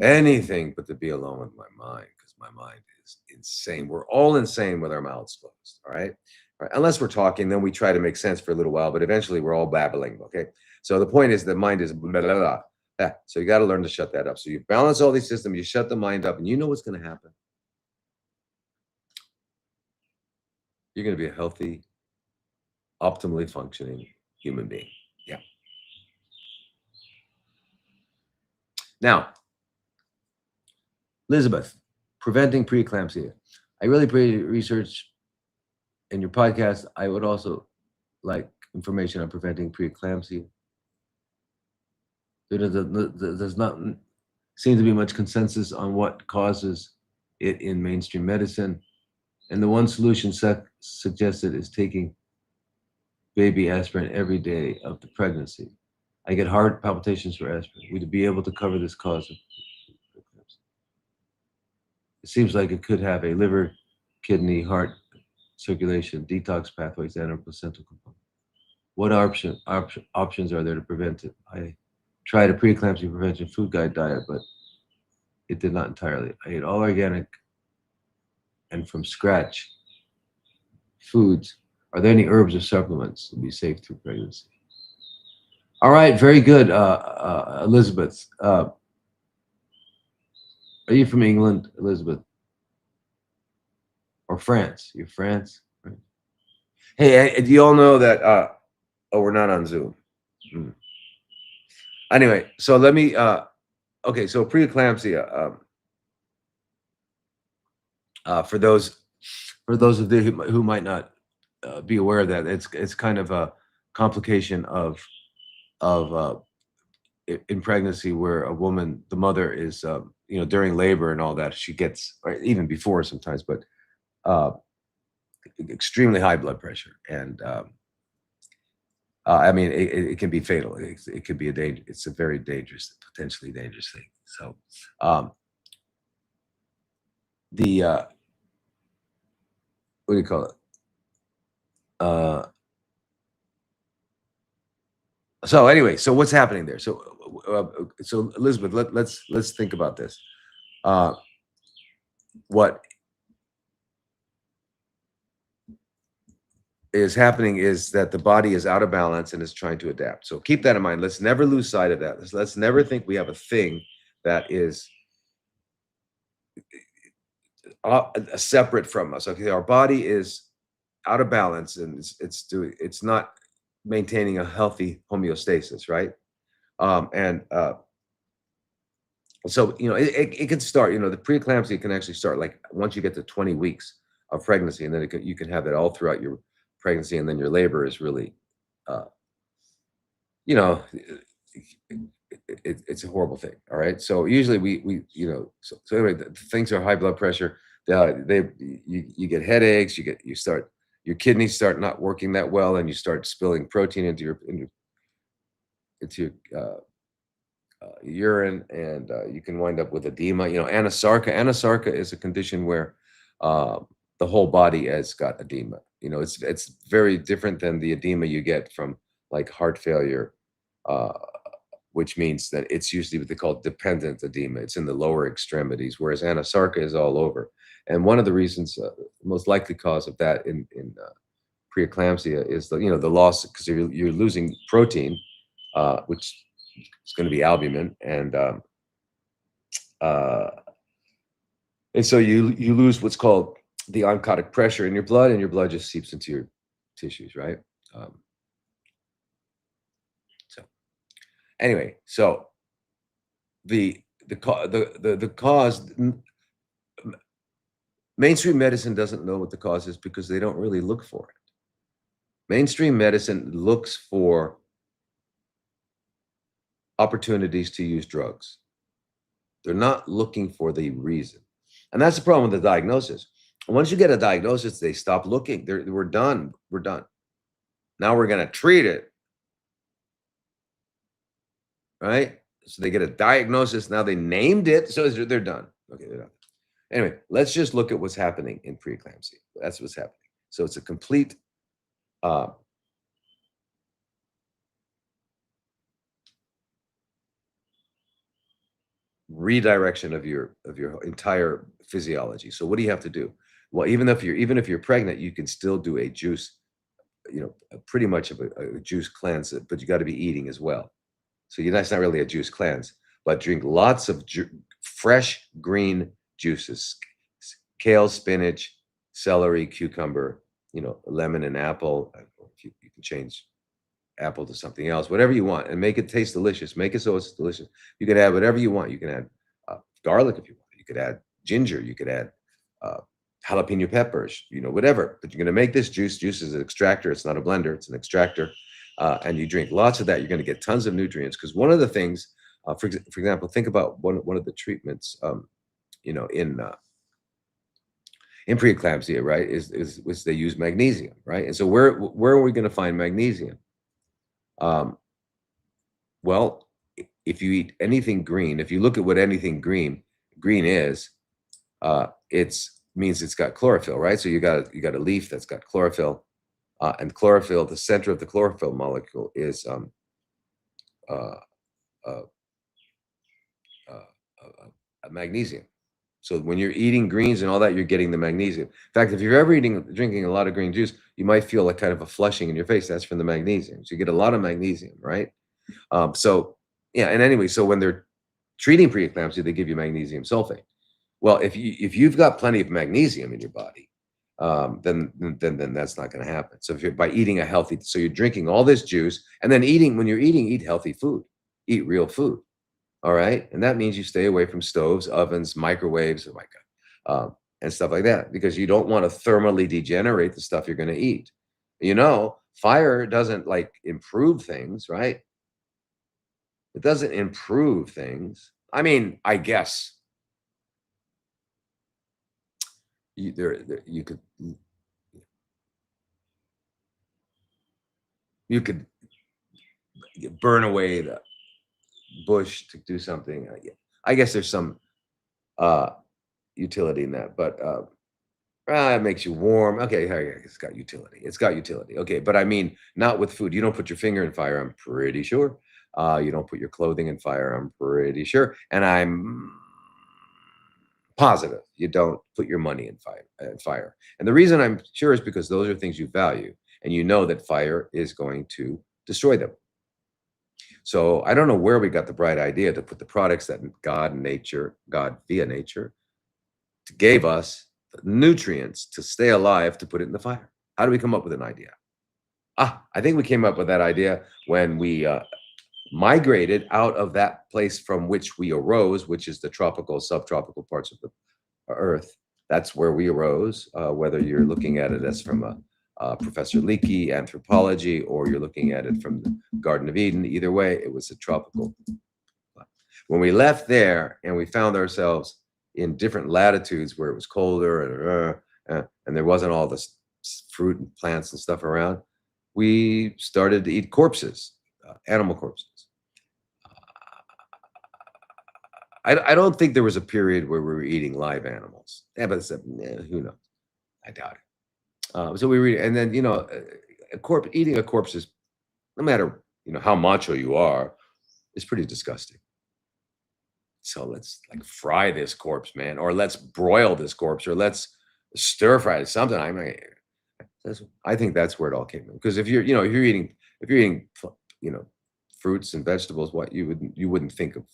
anything but to be alone with my mind, because my mind is insane. We're all insane with our mouths closed. All right. Unless we're talking, then we try to make sense for a little while, but eventually we're all babbling. Okay. So the point is, the mind is blah, blah, blah. Yeah, so you got to learn to shut that up. So you balance all these systems, you shut the mind up, and you know what's going to happen. You're going to be a healthy, optimally functioning human being. Yeah. Now, Elizabeth, preventing preeclampsia. I really appreciate your research and your podcast. I would also like information on preventing preeclampsia. There does not seem to be much consensus on what causes it in mainstream medicine. And the one solution suggested is taking baby aspirin every day of the pregnancy. I get heart palpitations for aspirin. Would you be able to cover this cause of preeclampsia? It seems like it could have a liver, kidney, heart, circulation, detox pathways, and a placental component. What options are there to prevent it? I tried a preeclampsia prevention food guide diet, but it did not entirely. I ate all organic and from scratch foods. Are there any herbs or supplements to be safe through pregnancy? All right, very good, Elizabeth. Are you from England, Elizabeth? Or France? You're France? Right. Hey, do you all know that, we're not on Zoom. Anyway, so let me, okay, so preeclampsia. For those of you who might not be aware of that, it's kind of a complication of in pregnancy where a woman, the mother is, during labor and all that, she gets, or even before sometimes, but uh, extremely high blood pressure. And I mean, it can be fatal. It could be it's a very dangerous, potentially dangerous thing. So the, what do you call it? So anyway, so what's happening there? So Elizabeth, let's think about this. What is happening is that the body is out of balance and is trying to adapt. So keep that in mind. Let's never lose sight of that. Let's never think we have a thing that is separate from us. Okay, our body is out of balance and it's not maintaining a healthy homeostasis, right? And so it can start. The preeclampsia can actually start like once you get to 20 weeks of pregnancy, and then you can have that all throughout your pregnancy, and then your labor is really, it's a horrible thing. All right. So usually so anyway, the things are high blood pressure. You get headaches. Your kidneys start not working that well, and you start spilling protein into your urine, and you can wind up with edema. Anasarca. Anasarca is a condition where the whole body has got edema. It's very different than the edema you get from like heart failure, which means that it's usually what they call dependent edema. It's in the lower extremities, whereas anasarca is all over. And one of the reasons, most likely cause of that in preeclampsia is the loss, because you're losing protein, which is going to be albumin, and so you lose what's called the oncotic pressure in your blood, and your blood just seeps into your tissues, right? So anyway, so the cause, mainstream medicine doesn't know what the cause is because they don't really look for it. Mainstream medicine looks for opportunities to use drugs. They're not looking for the reason. And that's the problem with the diagnosis. Once you get a diagnosis, they stop looking. We're done. We're done. Now we're going to treat it. Right? So they get a diagnosis. Now they named it. So they're done. Okay, they're done. Anyway, let's just look at what's happening in preeclampsia. That's what's happening. So it's a complete redirection of your entire physiology. So what do you have to do? Well, even if you're pregnant, you can still do a juice, pretty much of a juice cleanse, but you got to be eating as well. So that's not really a juice cleanse, but drink lots of fresh green juices: kale, spinach, celery, cucumber, lemon and apple. You can change apple to something else, whatever you want, and make it taste delicious. Make it so it's delicious. You can add whatever you want. You can add garlic if you want. You could add ginger. You could add jalapeno peppers, whatever. But you're going to make this juice. Juice is an extractor. It's not a blender. It's an extractor. And you drink lots of that. You're going to get tons of nutrients, because one of the things, for example, think about one of the treatments, in preeclampsia, right, is they use magnesium, right? And so where are we going to find magnesium? Well, if you eat anything green, if you look at what anything green is, it's means it's got chlorophyll, right? So you got a leaf that's got chlorophyll, and chlorophyll, the center of the chlorophyll molecule is magnesium. So when you're eating greens and all that, you're getting the magnesium. In fact, if you're ever drinking a lot of green juice, you might feel like kind of a flushing in your face. That's from the magnesium. So you get a lot of magnesium, right? So yeah, and anyway, so when they're treating preeclampsia, they give you magnesium sulfate. Well, if you've got plenty of magnesium in your body, then that's not going to happen. So if you're by eating so you're drinking all this juice, and then when you're eating, eat healthy food, eat real food. All right. And that means you stay away from stoves, ovens, microwaves. Oh my God. and stuff like that, because you don't want to thermally degenerate the stuff you're going to eat. Fire doesn't like improve things, right? It doesn't improve things. I mean, I guess you could burn away the bush to do something. I guess there's some uh, utility in that, but it makes you warm. Okay, yeah, it's got utility. It's got utility. Okay, but I mean, not with food. You don't put your finger in fire, I'm pretty sure. You don't put your clothing in fire, I'm pretty sure. And I'm positive you don't put your money in fire. And the reason I'm sure is because those are things you value, and you know that fire is going to destroy them. So I don't know where we got the bright idea to put the products that God via nature gave us the nutrients to stay alive to put it in the fire. How do we come up with an idea? I think we came up with that idea when we migrated out of that place from which we arose, which is the tropical, subtropical parts of the earth. That's where we arose, whether you're looking at it as from a Professor Leakey anthropology, or you're looking at it from the Garden of Eden. Either way, it was a tropical. When we left there and we found ourselves in different latitudes where it was colder and there wasn't all this fruit and plants and stuff around, we started to eat corpses, animal corpses. I don't think there was a period where we were eating live animals. Yeah, but who knows? I doubt it. So we read, and then eating a corpse is, no matter how macho you are, is pretty disgusting. So let's like fry this corpse, man, or let's broil this corpse, or let's stir fry it, something. I think that's where it all came from. Because if you're eating fruits and vegetables, what you wouldn't think of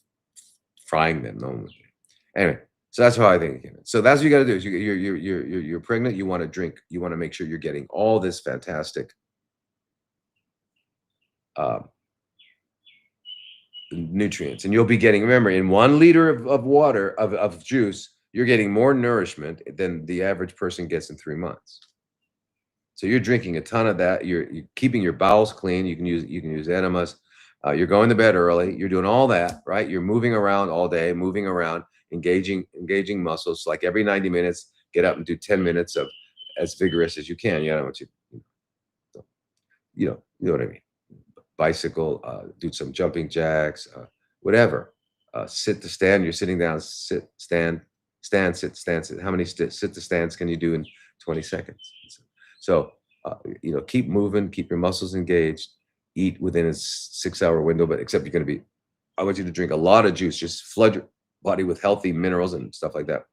frying them. No one would. Anyway, so that's how I think it came in. So that's what you got to do. Is you're pregnant. You want to drink. You want to make sure you're getting all this fantastic nutrients, and you'll be getting. Remember, in 1 liter of water of juice, you're getting more nourishment than the average person gets in 3 months. So you're drinking a ton of that. You're keeping your bowels clean. You can use enemas. You're going to bed early. You're doing all that, right? You're moving around all day, moving around, engaging muscles. Like every 90 minutes, get up and do 10 minutes of as vigorous as you can. You know what I mean. Bicycle, do some jumping jacks, whatever. Sit to stand. You're sitting down. Sit, stand, sit, stand, sit. How many sit to stands can you do in 20 seconds? So keep moving, keep your muscles engaged. Eat within a 6-hour window, but except I want you to drink a lot of juice. Just flood your body with healthy minerals and stuff like that,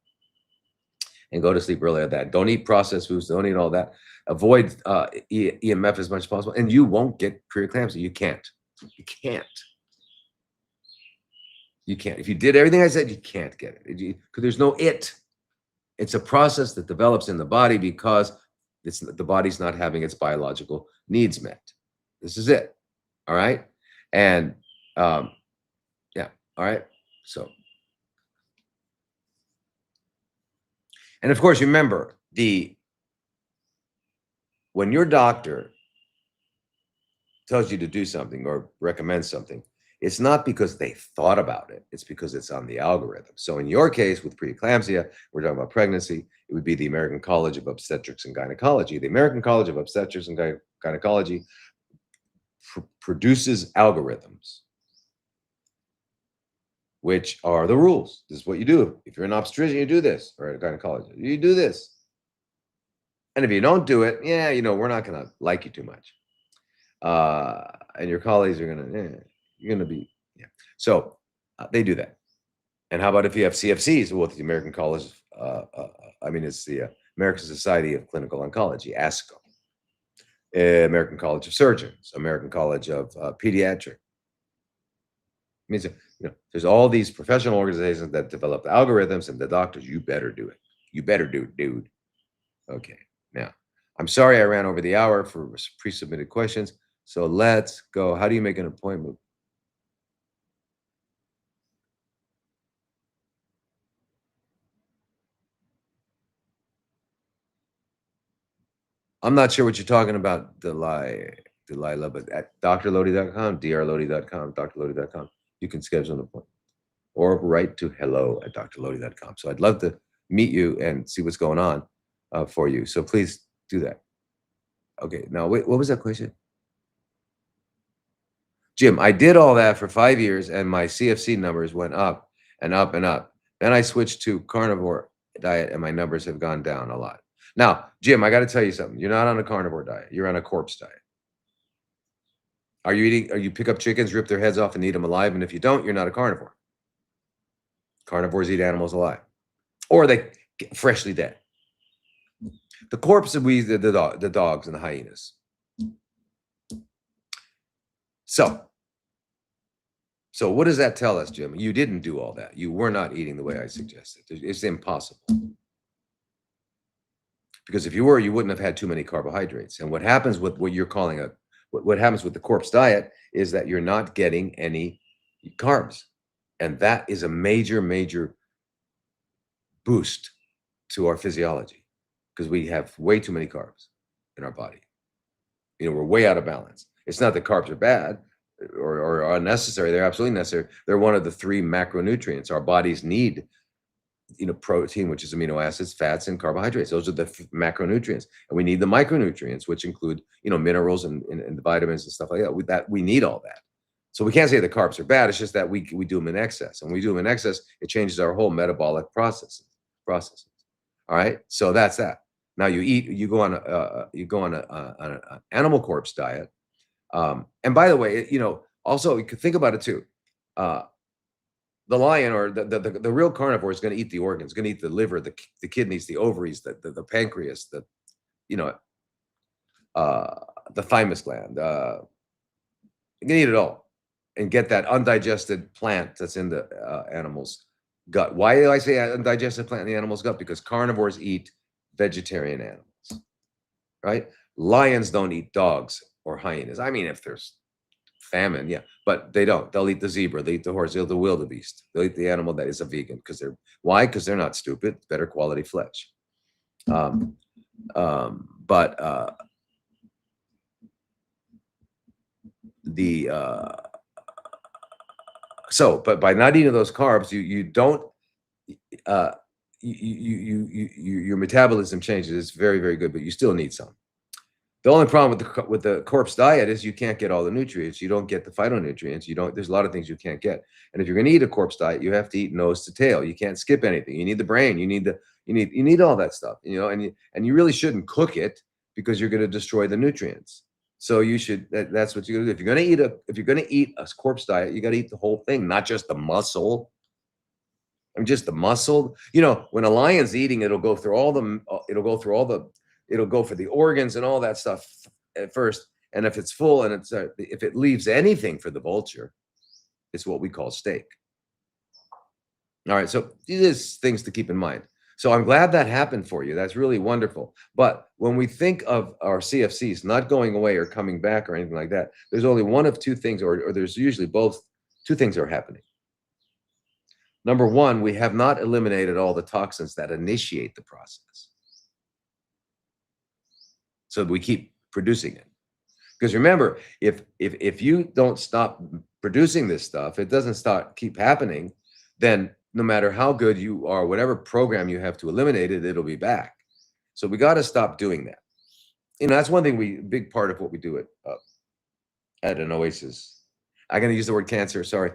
and go to sleep early at that. Don't eat processed foods. Don't eat all that. Avoid EMF as much as possible, and you won't get preeclampsia. You can't. If you did everything I said, you can't get it because there's no it. It's a process that develops in the body because the body's not having its biological needs met. This is it. All right. And yeah. All right. So, and of course, remember when your doctor tells you to do something or recommends something, it's not because they thought about it. It's because it's on the algorithm. So in your case with preeclampsia, we're talking about pregnancy, it would be the American College of Obstetrics and Gynecology. The American College of Obstetrics and Gynecology produces algorithms, which are the rules. This is what you do. If you're an obstetrician, you do this, or a gynecologist, you do this. And if you don't do it, we're not going to like you too much. And your colleagues are going to, you're going to be, yeah. So they do that. And how about if you have CFCs? Well, the American College, it's the American Society of Clinical Oncology, ASCO. American College of Surgeons, American College of Pediatric. It means there's all these professional organizations that develop algorithms, and the doctors, you better do it. You better do it, dude. Okay. Now, I'm sorry I ran over the hour for pre-submitted questions. So let's go. How do you make an appointment? I'm not sure what you're talking about, Delilah, but at drlodi.com, drlodi.com, drlodi.com, you can schedule an appointment or write to hello@drlodi.com. So I'd love to meet you and see what's going on for you. So please do that. Okay. Now, wait, what was that question? Jim, I did all that for 5 years and my CFC numbers went up and up and up. Then I switched to carnivore diet and my numbers have gone down a lot. Now, Jim, I got to tell you something. You're not on a carnivore diet. You're on a corpse diet. Are you pick up chickens, rip their heads off and eat them alive? And if you don't, you're not a carnivore. Carnivores eat animals alive or they get freshly dead. The corpse of the dogs and the hyenas. So what does that tell us, Jim? You didn't do all that. You were not eating the way I suggested. It's impossible. Because if you were, you wouldn't have had too many carbohydrates. And what happens with what you're calling what happens with the corpse diet is that you're not getting any carbs. And that is a major, major boost to our physiology because we have way too many carbs in our body. We're way out of balance. It's not that carbs are bad or unnecessary. They're absolutely necessary. They're one of the 3 macronutrients our bodies need. Protein, which is amino acids, fats, and carbohydrates. Those are the macronutrients. And we need the micronutrients, which include, minerals and vitamins and stuff like that. We need all that. So we can't say the carbs are bad. It's just that we do them in excess. And when we do them in excess, it changes our whole metabolic processes. All right. So that's that. Now you go on an animal corpse diet. And by the way, also you could think about it too. The lion or the real carnivore is going to eat the organs, going to eat the liver, the kidneys, the ovaries, the pancreas, the thymus gland. You can eat it all and get that undigested plant that's in the animal's gut. Why do I say undigested plant in the animal's gut? Because carnivores eat vegetarian animals, right? Lions don't eat dogs or hyenas. I mean, if there's famine, yeah, but they don't. They'll eat the zebra, they eat the horse, they'll eat the wildebeest, they'll eat the animal that is a vegan because they're not stupid. Better quality flesh. But by not eating those carbs, you don't your metabolism changes. It's very, very good, but you still need some. The only problem with the corpse diet is you can't get all the nutrients. You don't get the phytonutrients. There's a lot of things you can't get. And if you're going to eat a corpse diet, you have to eat nose to tail. You can't skip anything. You need the brain. You need all that stuff, and you really shouldn't cook it because you're going to destroy the nutrients. So you should, that's what you're going to do. If you're going to eat a corpse diet, you got to eat the whole thing, not just the muscle. I mean, just the muscle. When a lion's eating, it'll go for the organs and all that stuff at first. And if it's full and if it leaves anything for the vulture, it's what we call steak. All right. So these things to keep in mind. So I'm glad that happened for you. That's really wonderful. But when we think of our CFCs not going away or coming back or anything like that, there's only one of 2 things, or there's usually both. 2 things are happening. Number one, we have not eliminated all the toxins that initiate the process. So we keep producing it. Because remember, if you don't stop producing this stuff, it doesn't keep happening, then no matter how good you are, whatever program you have to eliminate it, it'll be back. So we got to stop doing that. That's one thing big part of what we do at an Oasis. I'm going to use the word cancer. Sorry.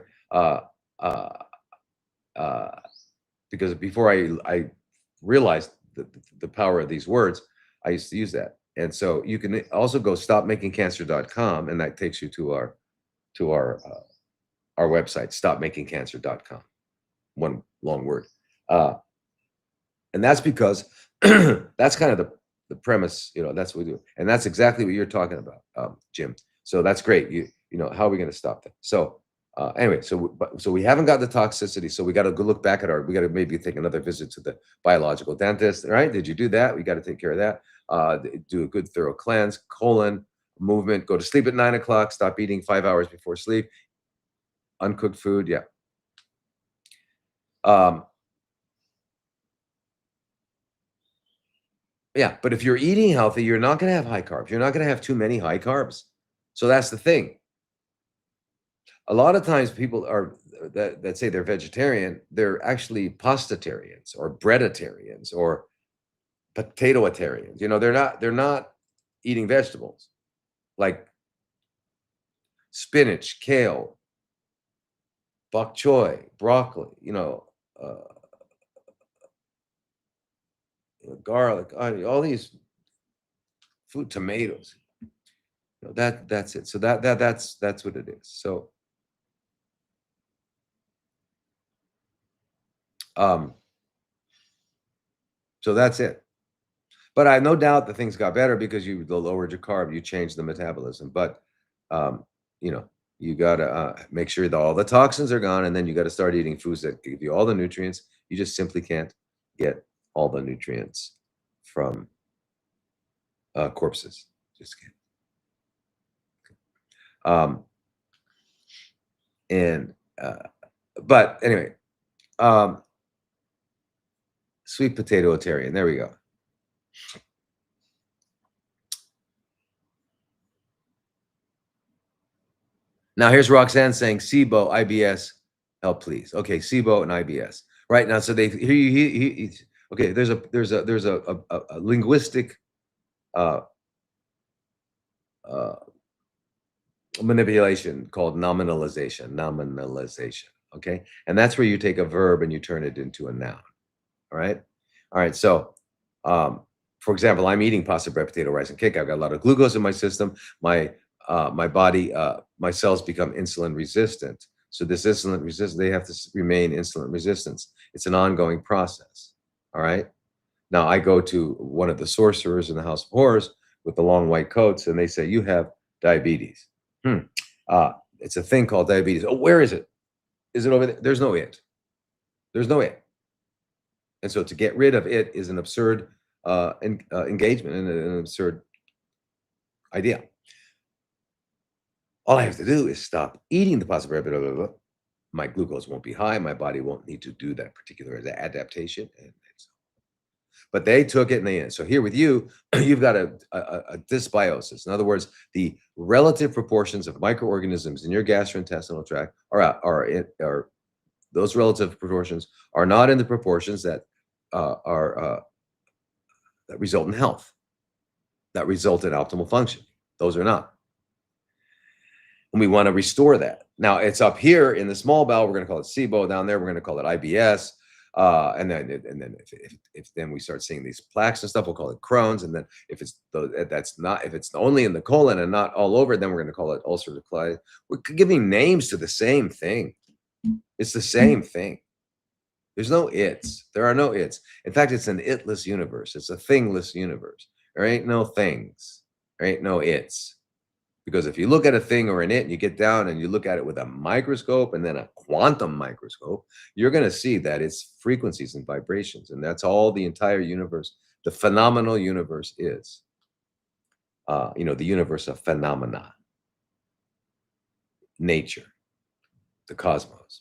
Because before I realized the power of these words, I used to use that. And so you can also go stopmakingcancer.com, and that takes you to our website, stopmakingcancer.com. One long word. And that's because that's kind of the premise, that's what we do. And that's exactly what you're talking about, Jim. So that's great. How are we going to stop that? So anyway, so we haven't got the toxicity. So we got to go look back we got to maybe take another visit to the biological dentist. Right? Did you do that? We got to take care of that. Do a good thorough cleanse, colon, movement, go to sleep at 9 o'clock, stop eating 5 hours before sleep, uncooked food. Yeah. Yeah, but if you're eating healthy, you're not going to have high carbs. You're not going to have too many high carbs. So that's the thing. A lot of times people are that say they're vegetarian, they're actually pastatarians or breaditarians or potatoitarians. You know, they're not eating vegetables like spinach, kale, bok choy, broccoli, uh, garlic, onion, all these food, tomatoes. That's it. So that's what it is. Um, so that's it. But I have no doubt that things got better because you lowered your carb, you changed the metabolism. But um, you know, you gotta make sure that all the toxins are gone, and then you got to start eating foods that give you all the nutrients. You just simply can't get all the nutrients from corpses. Just can't. Um, and but anyway, um, sweet potato-tarian. There we go. Now here's Roxanne saying SIBO, IBS, help please. Okay, SIBO and IBS. Right now, so they okay. There's a linguistic uh, uh, manipulation called nominalization. Nominalization. Okay, and that's where you take a verb and you turn it into a noun. All right. So, for example, I'm eating pasta, bread, potato, rice, and cake. I've got a lot of glucose in my system. My body, my cells become insulin resistant. So this insulin resistance, they have to remain insulin resistance. It's an ongoing process. All right. Now I go to one of the sorcerers in the House of Horrors with the long white coats, and they say you have diabetes. Hmm. It's a thing called diabetes. Oh, where is it? Is it over there? There's no it. There's no it. And so to get rid of it is an absurd engagement and an absurd idea. All I have to do is stop eating the pasta bread, blah, blah, blah. My glucose won't be high. My body won't need to do that particular adaptation. But they took it and they, so here with you, you've got a dysbiosis. In other words, the relative proportions of microorganisms in your gastrointestinal tract are those relative proportions are not in the proportions that that result in health, that result in optimal function. Those are not. And we want to restore that. Now it's up here in the small bowel. We're going to call it SIBO. Down there, we're going to call it IBS. And then if then we start seeing these plaques and stuff, we'll call it Crohn's. And then if it's only in the colon and not all over, then we're going to call it ulcerative colitis. We're giving names to the same thing. It's the same thing. There's no its. There are no its. In fact, it's an itless universe. It's a thingless universe. There ain't no things. There ain't no its. Because if you look at a thing or an it and you get down and you look at it with a microscope and then a quantum microscope, you're going to see that it's frequencies and vibrations. And that's all the entire universe, the phenomenal universe is. The universe of phenomena, nature, the cosmos.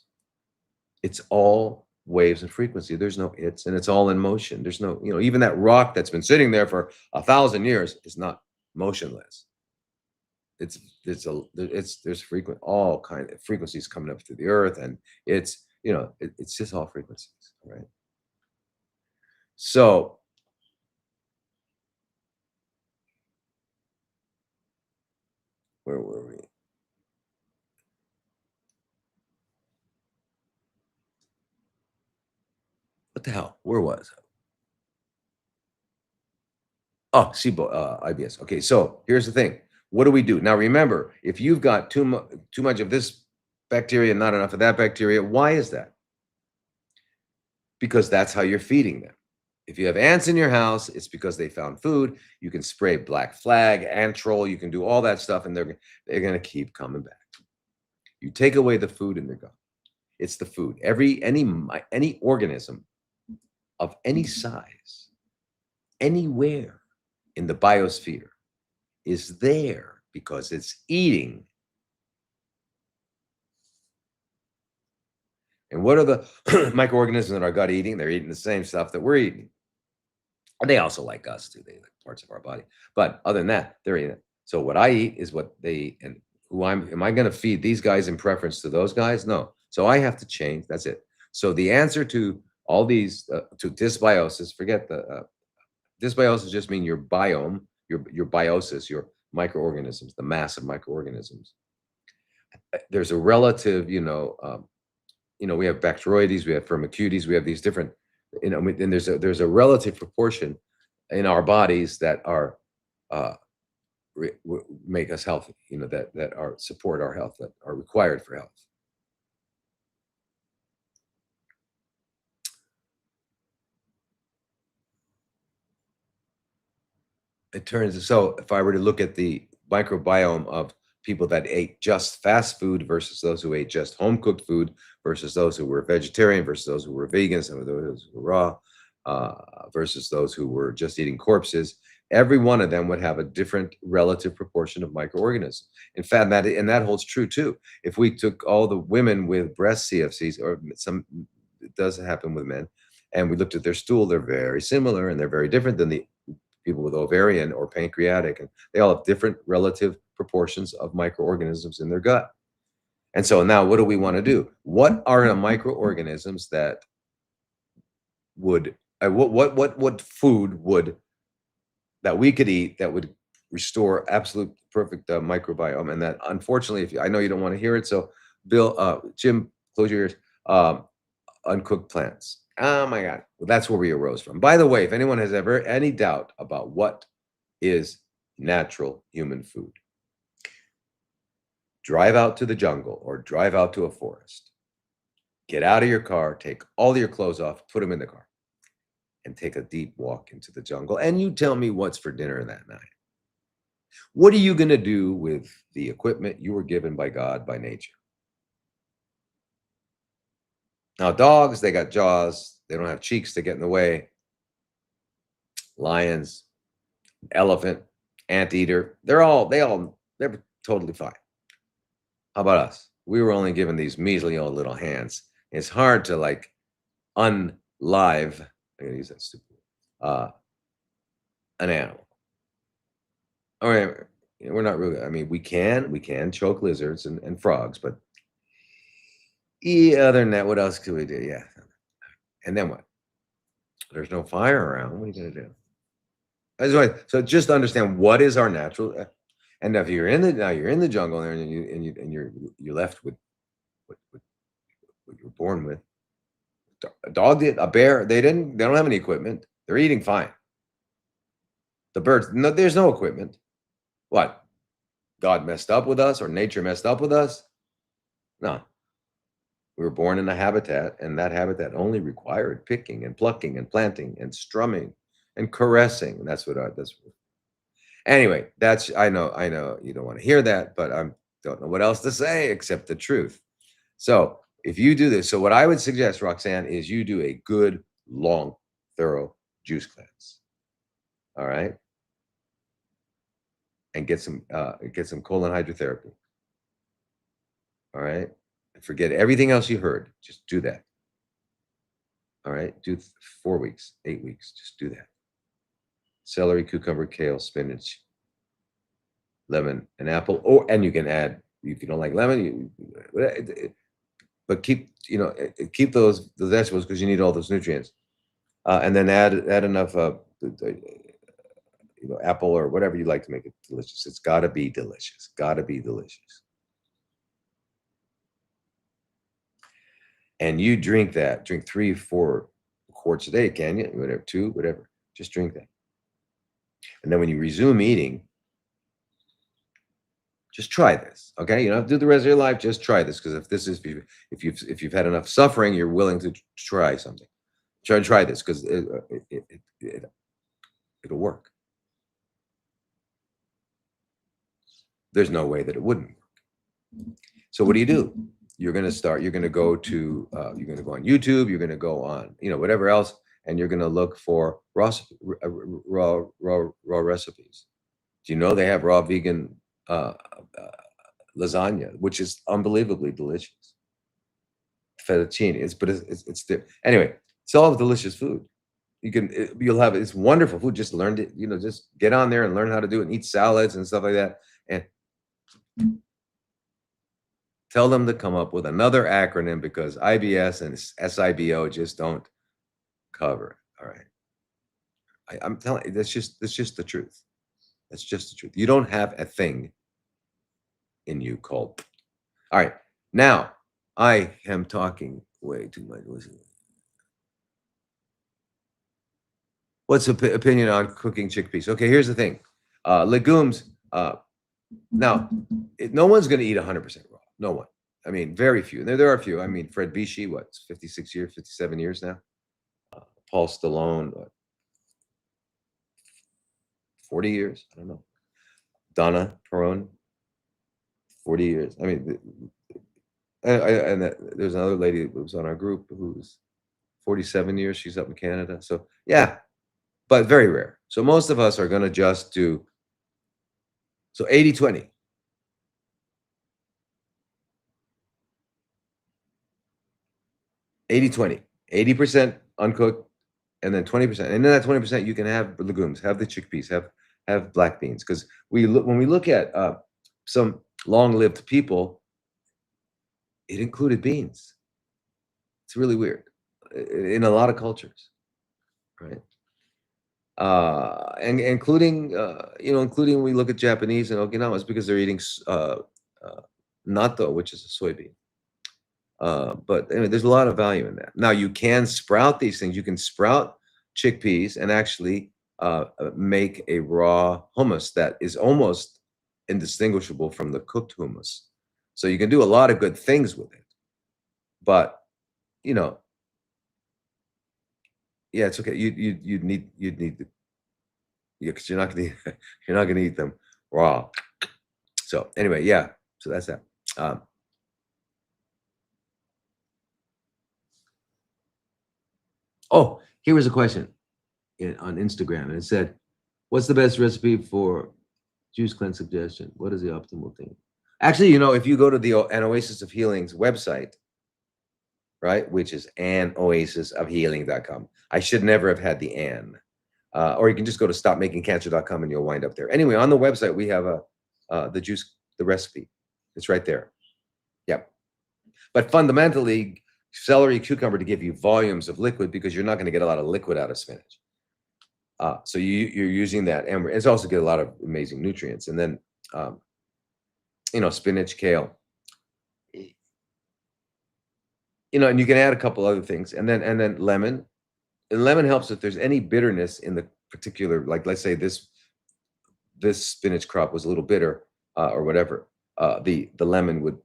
It's all waves and frequency. There's no its, and it's all in motion. There's no, even that rock that's been sitting there for 1,000 years is not motionless. There's frequent all kind of frequencies coming up through the earth, and it's just all frequencies, right? So where were we? What the hell? Where was I? Oh, SIBO, IBS. Okay, so here's the thing. What do we do now? Remember, if you've got too much of this bacteria and not enough of that bacteria, why is that? Because that's how you're feeding them. If you have ants in your house, it's because they found food. You can spray black flag, ant troll, you can do all that stuff, and they're going to keep coming back. You take away the food and they're gone. It's the food. Any organism of any size, anywhere in the biosphere is there because it's eating. And what are the microorganisms in our gut eating? They're eating the same stuff that we're eating. And they also like us too. They like parts of our body. But other than that, they're eating it. So what I eat is what they eat. And who am I going to feed these guys in preference to those guys? No. So I have to change. That's it. So the answer to all these to dysbiosis, forget the dysbiosis just mean your biome, your biosis, your microorganisms, the mass of microorganisms. There's a relative, we have Bacteroides, we have Firmicutes, we have these different, and there's a relative proportion in our bodies that are uh, make us healthy, that are support our health, that are required for health. It turns so if I were to look at the microbiome of people that ate just fast food versus those who ate just home cooked food versus those who were vegetarian versus those who were vegan, some of those who were raw, versus those who were just eating corpses, every one of them would have a different relative proportion of microorganisms. In fact, that holds true too. If we took all the women with breast CFCs, or some, it does happen with men, and we looked at their stool, they're very similar and they're very different than the people with ovarian or pancreatic, and they all have different relative proportions of microorganisms in their gut. And so now what do we want to do? What are the microorganisms that would what food would that we could eat that would restore absolute perfect microbiome? And that, unfortunately, if I know you don't want to hear it, so Jim, close your ears. Uncooked plants. Oh my God. Well, that's where we arose from. By the way, if anyone has ever any doubt about what is natural human food, drive out to the jungle or drive out to a forest. Get out of your car, take all your clothes off, put them in the car, and take a deep walk into the jungle. And you tell me what's for dinner that night. What are you going to do with the equipment you were given by God, by nature? Now, dogs, they got jaws. They don't have cheeks to get in the way. Lions, elephant, anteater, they're totally fine. How about us? We were only given these measly old little hands. It's hard to like unlive, I'm gonna use that stupid, an animal. All right, we're not really, I mean, we can choke lizards and frogs, but yeah, other than that, what else could we do? Yeah. And then what? There's no fire around. What are you gonna do? That's why. So just understand what is our natural. And if you're in the jungle there, and you're left with what you were born with. A dog did, a bear. They don't have any equipment. They're eating fine. The birds. No, there's no equipment. What? God messed up with us, or nature messed up with us? No. We were born in a habitat, and that habitat only required picking and plucking and planting and strumming and caressing. That's what that's. Anyway, I know you don't want to hear that, but I don't know what else to say except the truth. So if you do this, so what I would suggest, Roxanne, is you do a good, long, thorough juice cleanse. All right. And get some colon hydrotherapy. All right. And forget everything else you heard. Just do that. All right. Do 4 weeks, 8 weeks. Just do that. Celery, cucumber, kale, spinach, lemon, and apple. And you can add, if you don't like lemon, but keep those vegetables because you need all those nutrients. And then add enough apple or whatever you like to make it delicious. It's got to be delicious. Got to be delicious. And you drink 3, 4 quarts a day, can you? Whatever, 2, whatever. Just drink that. And then when you resume eating, just try this. Okay, you don't have to do the rest of your life. Just try this, because if you've had enough suffering, you're willing to try something. Try this, because it'll work. There's no way that it wouldn't work. So what do? You're going to go on YouTube, you're going to go on, whatever else, and you're going to look for raw recipes. Do you know they have raw vegan lasagna, which is unbelievably delicious? Fettuccine, anyway, it's all delicious food. you'll have it's wonderful food. Just learn it, just get on there and learn how to do it and eat salads and stuff like that. And tell them to come up with another acronym because IBS and SIBO just don't cover it. All right. I'm telling you, that's just the truth. That's just the truth. You don't have a thing in you called. All right. Now, I am talking way too much. What's opinion on cooking chickpeas? Okay, here's the thing. Legumes. Now, no one's going to eat 100% raw. No one. I mean, very few. There are a few. I mean, Fred Vichy, what, 56 years, 57 years now? Paul Stallone, what, 40 years? I don't know. Donna Perón, 40 years. I mean, there's another lady who was on our group who's 47 years. She's up in Canada. So, yeah, but very rare. So most of us are going to just do, so 80-20. 80-20. 80% uncooked, and then 20%. And in that 20%, you can have legumes, have the chickpeas, have black beans. Because when we look at some long-lived people, it included beans. It's really weird in a lot of cultures, right? And including including when we look at Japanese and Okinawas, because they're eating natto, which is a soybean. But anyway, there's a lot of value in that. Now you can sprout these things. You can sprout chickpeas and actually make a raw hummus that is almost indistinguishable from the cooked hummus. So you can do a lot of good things with it. But yeah, it's okay. You'd need to, yeah, because you're not gonna eat them raw. So anyway, yeah. So that's that. Oh, here was a question on Instagram, and it said, "What's the best recipe for juice cleanse suggestion? What is the optimal thing?" Actually, if you go to the An Oasis of Healing's website, right, which is anoasisofhealing.com. I should never have had the an. Or you can just go to stopmakingcancer.com and you'll wind up there. Anyway, on the website, we have the recipe. It's right there. Yep. But fundamentally, celery, cucumber to give you volumes of liquid because you're not going to get a lot of liquid out of spinach. So you're using that, and it's also get a lot of amazing nutrients. And then, spinach, kale, and you can add a couple other things, and then lemon. And lemon helps if there's any bitterness in the particular, like let's say this spinach crop was a little bitter or whatever. The lemon would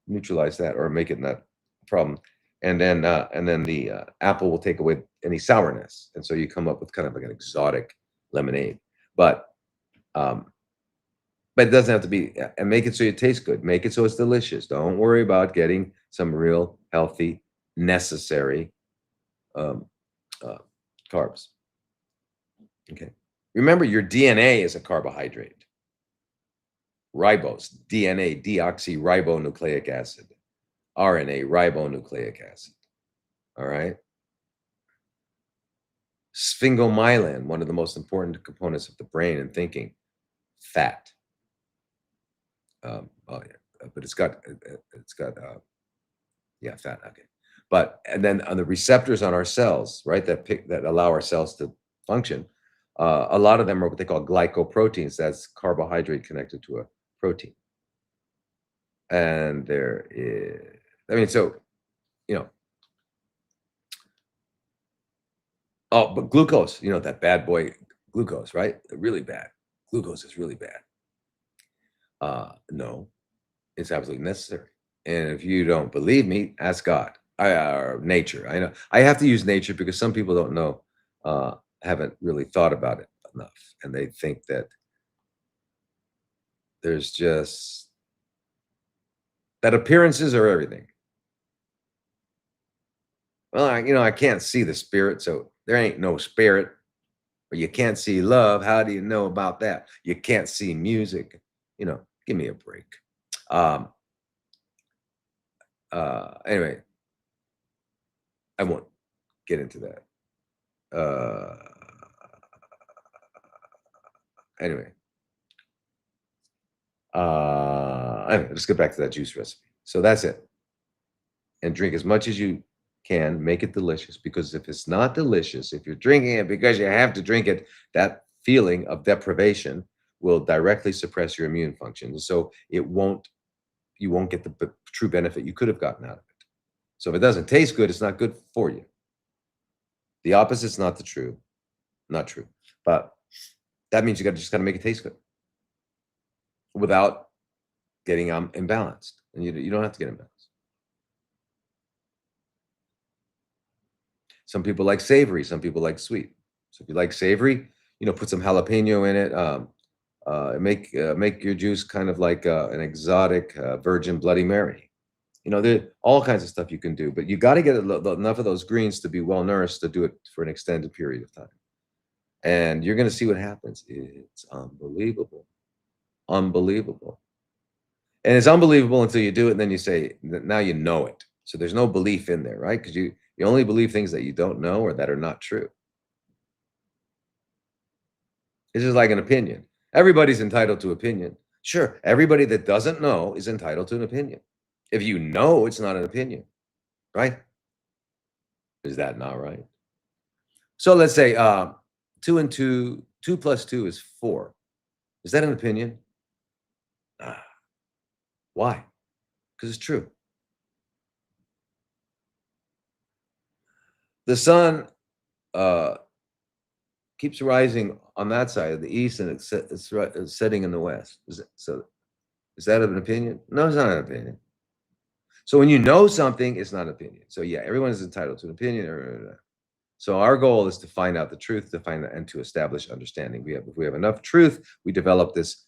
neutralize that or make it not a problem. And then the apple will take away any sourness, and so you come up with kind of like an exotic lemonade. But it doesn't have to be. And make it so it tastes good. Make it so it's delicious. Don't worry about getting some real healthy, necessary carbs. Okay. Remember, your DNA is a carbohydrate. Ribose, DNA, deoxyribonucleic acid. RNA, ribonucleic acid. All right. Sphingomyelin, one of the most important components of the brain and thinking. Fat. Oh yeah, but it's got yeah, fat. Okay. But and then on the receptors on our cells, right, that allow our cells to function, a lot of them are what they call glycoproteins. That's carbohydrate connected to a protein. And there is, I mean, so oh, but glucose, that bad boy glucose, right? Really bad. Glucose is really bad. No, it's absolutely necessary. And if you don't believe me, ask God. Nature. I know I have to use nature because some people don't know, haven't really thought about it enough, and they think that there's just that appearances are everything. Well, I can't see the spirit, so there ain't no spirit. Or you can't see love. How do you know about that? You can't see music. Give me a break. Anyway, I won't get into that. Uh, anyway, let's get back to that juice recipe. So that's it. And drink as much as you can. Make it delicious, because if it's not delicious, if you're drinking it because you have to drink it, that feeling of deprivation will directly suppress your immune function. So you won't get the true benefit you could have gotten out of it. So if it doesn't taste good, it's not good for you. The opposite's not not true. But that means you just got to make it taste good without getting imbalanced. And you don't have to get imbalanced. Some people like savory, some people like sweet. So if you like savory, put some jalapeno in it. Make your juice kind of like an exotic virgin Bloody Mary. There are all kinds of stuff you can do, but you got to get enough of those greens to be well nourished to do it for an extended period of time. And you're going to see what happens. It's unbelievable. Unbelievable. And it's unbelievable until you do it, and then you say, now you know it. So there's no belief in there, right? Because you only believe things that you don't know or that are not true. It's just like an opinion. Everybody's entitled to opinion. Sure, everybody that doesn't know is entitled to an opinion. If you know, it's not an opinion, right? Is that not right? So let's say 2 plus 2 is 4. Is that an opinion? Why? Because it's true. The sun keeps rising on that side of the east, and it's setting in the west. Is that an opinion? No, it's not an opinion. So when you know something, it's not an opinion. So yeah, everyone is entitled to an opinion. So our goal is to find out the truth, to find and to establish understanding. If we have enough truth, we develop this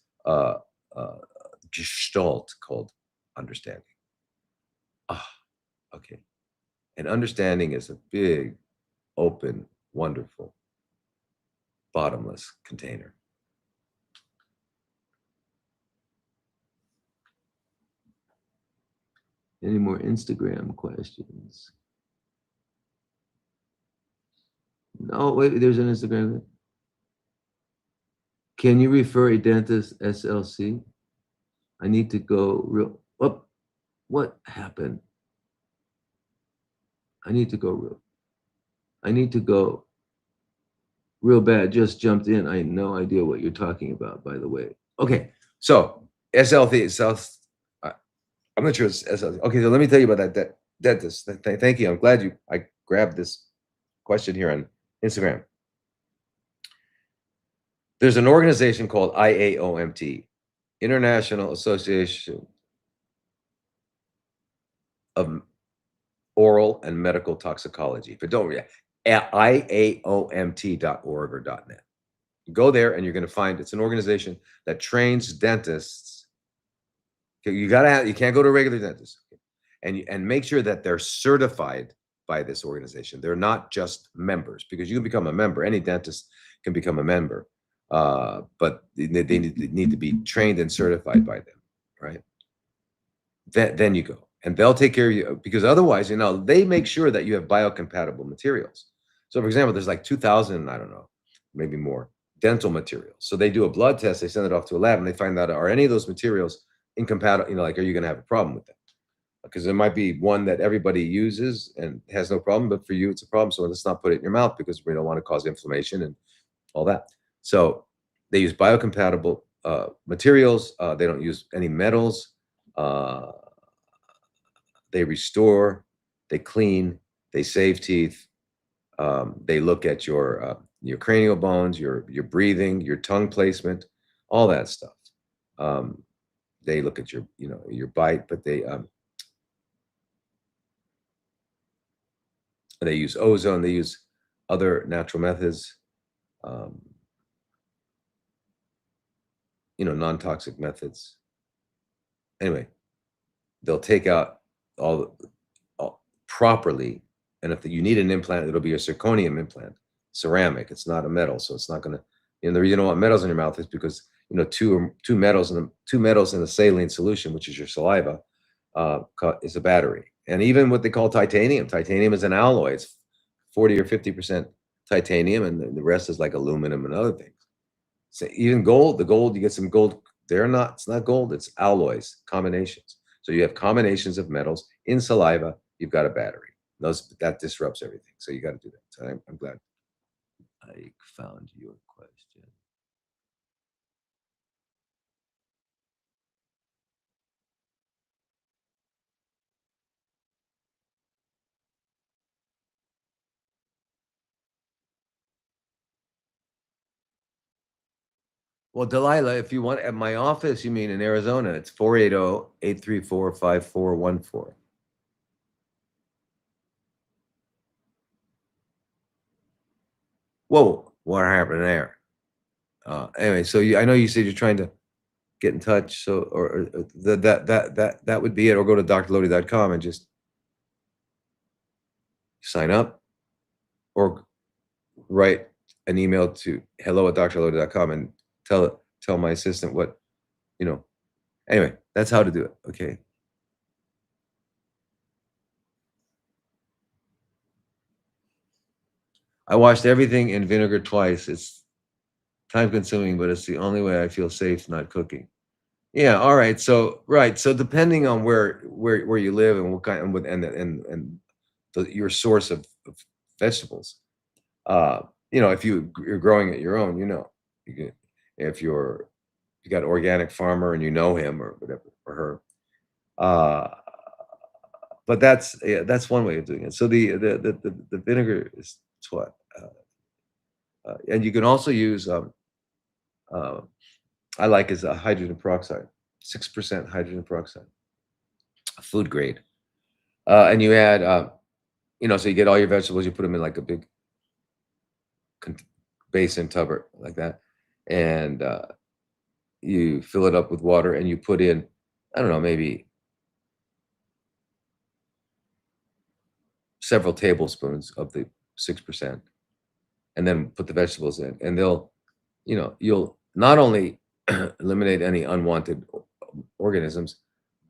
gestalt called understanding. Okay. And understanding is a big, open, wonderful, bottomless container. Any more Instagram questions? No, wait, there's an Instagram. Can you refer a dentist SLC? I need to go real. What happened? I need to go real bad. Just jumped in. I had no idea what you're talking about, by the way. Okay, so SLC, I'm not sure it's SLC. Okay, so let me tell you about that dentist. Thank you. I'm glad I grabbed this question here on Instagram. There's an organization called IAOMT, International Association of Oral and Medical Toxicology. But don't at IAOMT.org or .net. You go there and you're going to find it's an organization that trains dentists. You can't go to a regular dentist, and make sure that they're certified by this organization. They're not just members, because you can become a member. Any dentist can become a member, but they need to be trained and certified by them, right? Then you go, and they'll take care of you, because otherwise, they make sure that you have biocompatible materials. So, for example, there's like 2,000, I don't know, maybe more, dental materials. So they do a blood test, they send it off to a lab, and they find out, are any of those materials incompatible? Like, are you going to have a problem with them? Because there might be one that everybody uses and has no problem, but for you it's a problem. So let's not put it in your mouth, because we don't want to cause inflammation and all that. So they use biocompatible materials. They don't use any metals. They restore, they clean, they save teeth. They look at your cranial bones, your breathing, your tongue placement, all that stuff. They look at your bite, but they use ozone. They use other natural methods, non-toxic methods. Anyway, they'll take out all properly. And if you need an implant, it'll be a zirconium implant, ceramic. It's not a metal, so it's not going to. The reason you don't want metals in your mouth is because two metals in a saline solution, which is your saliva, is a battery. And even what they call titanium. Titanium is an alloy. It's 40 or 50% titanium, and the rest is like aluminum and other things. So even gold, the gold, you get some gold. It's not gold, it's alloys, combinations. So you have combinations of metals in saliva, you've got a battery. That disrupts everything. So you got to do that. So I'm glad I found your question. Well, Delilah, if you want at my office, you mean in Arizona, it's 480-834-5414. Whoa, what happened there? Anyway, so I know you said you're trying to get in touch, so or that would be it, or go to drlodi.com and just sign up, or write an email to hello@drlodi.com and tell my assistant what, you know. Anyway, that's how to do it, okay? I washed everything in vinegar twice. It's time consuming, but it's the only way I feel safe not cooking. Yeah, all right. So right. So depending on where you live and what kind, and with and your source of vegetables, uh, if you're growing it your own, you can, if you got organic farmer and you know him or whatever, or her. But that's one way of doing it. So the vinegar is what, and you can also use, uh, I like, is a hydrogen peroxide, 6% hydrogen peroxide, food grade, and you add, so you get all your vegetables, you put them in like a big con- basin tub or like that, and you fill it up with water, and you put in, I don't know, maybe several tablespoons of the 6%, and then put the vegetables in, and you'll not only eliminate any unwanted organisms,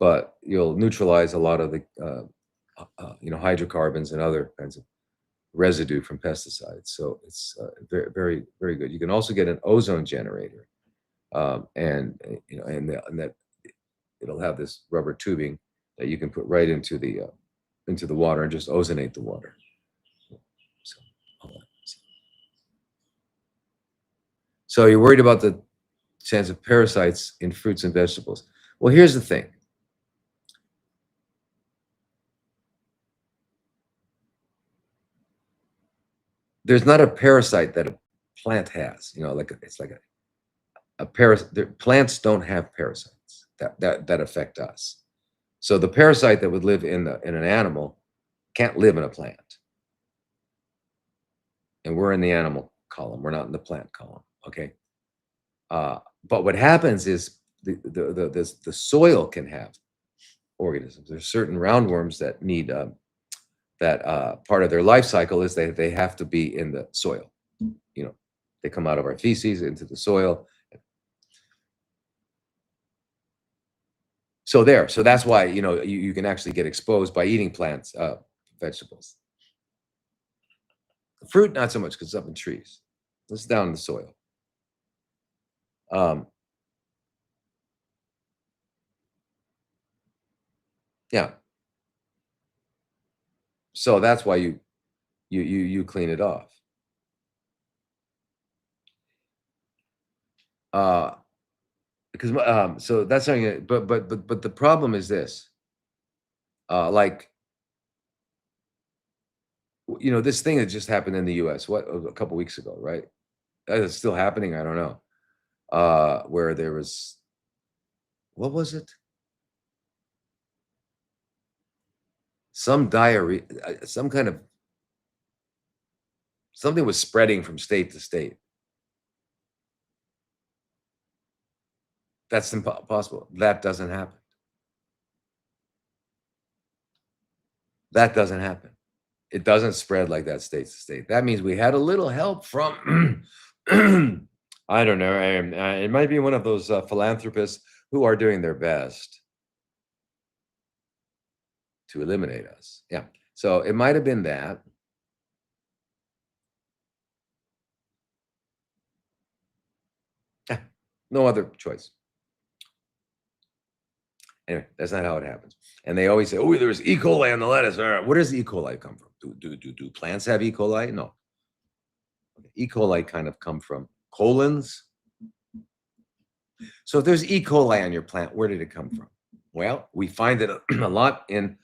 but you'll neutralize a lot of the hydrocarbons and other kinds of residue from pesticides. So it's very, very, very good. You can also get an ozone generator, and that it'll have this rubber tubing that you can put right into the water and just ozonate the water. So, hold on. So you're worried about the chance of parasites in fruits and vegetables. Well, here's the thing. There's not a parasite that a plant has. It's like a parasite. Plants don't have parasites that affect us. So the parasite that would live in an animal can't live in a plant. And we're in the animal column. We're not in the plant column. Okay. But what happens is the soil can have organisms. There's certain roundworms that need, that part of their life cycle is they have to be in the soil. They come out of our feces into the soil. So that's why, you can actually get exposed by eating plants, vegetables. Fruit, not so much, because it's up in trees. It's down in the soil. Um, yeah. So that's why you clean it off. Uh, because so that's something. But the problem is this. Like, this thing that just happened in the U.S. A couple weeks ago, right? That is still happening. I don't know. Where there was, what was it? Some diarrhea, some kind of something was spreading from state to state. That's impossible. That doesn't happen. That doesn't happen. It doesn't spread like that state to state. That means we had a little help from, I don't know. It might be one of those philanthropists who are doing their best to eliminate us. Yeah. So it might have been that. No other choice. Anyway, that's not how it happens. And they always say, "Oh, there's E. coli on the lettuce." All right, where does E. coli come from? Do plants have E. coli? No. E. coli kind of come from colons. So if there's E. coli on your plant, where did it come from? Well, we find it a lot in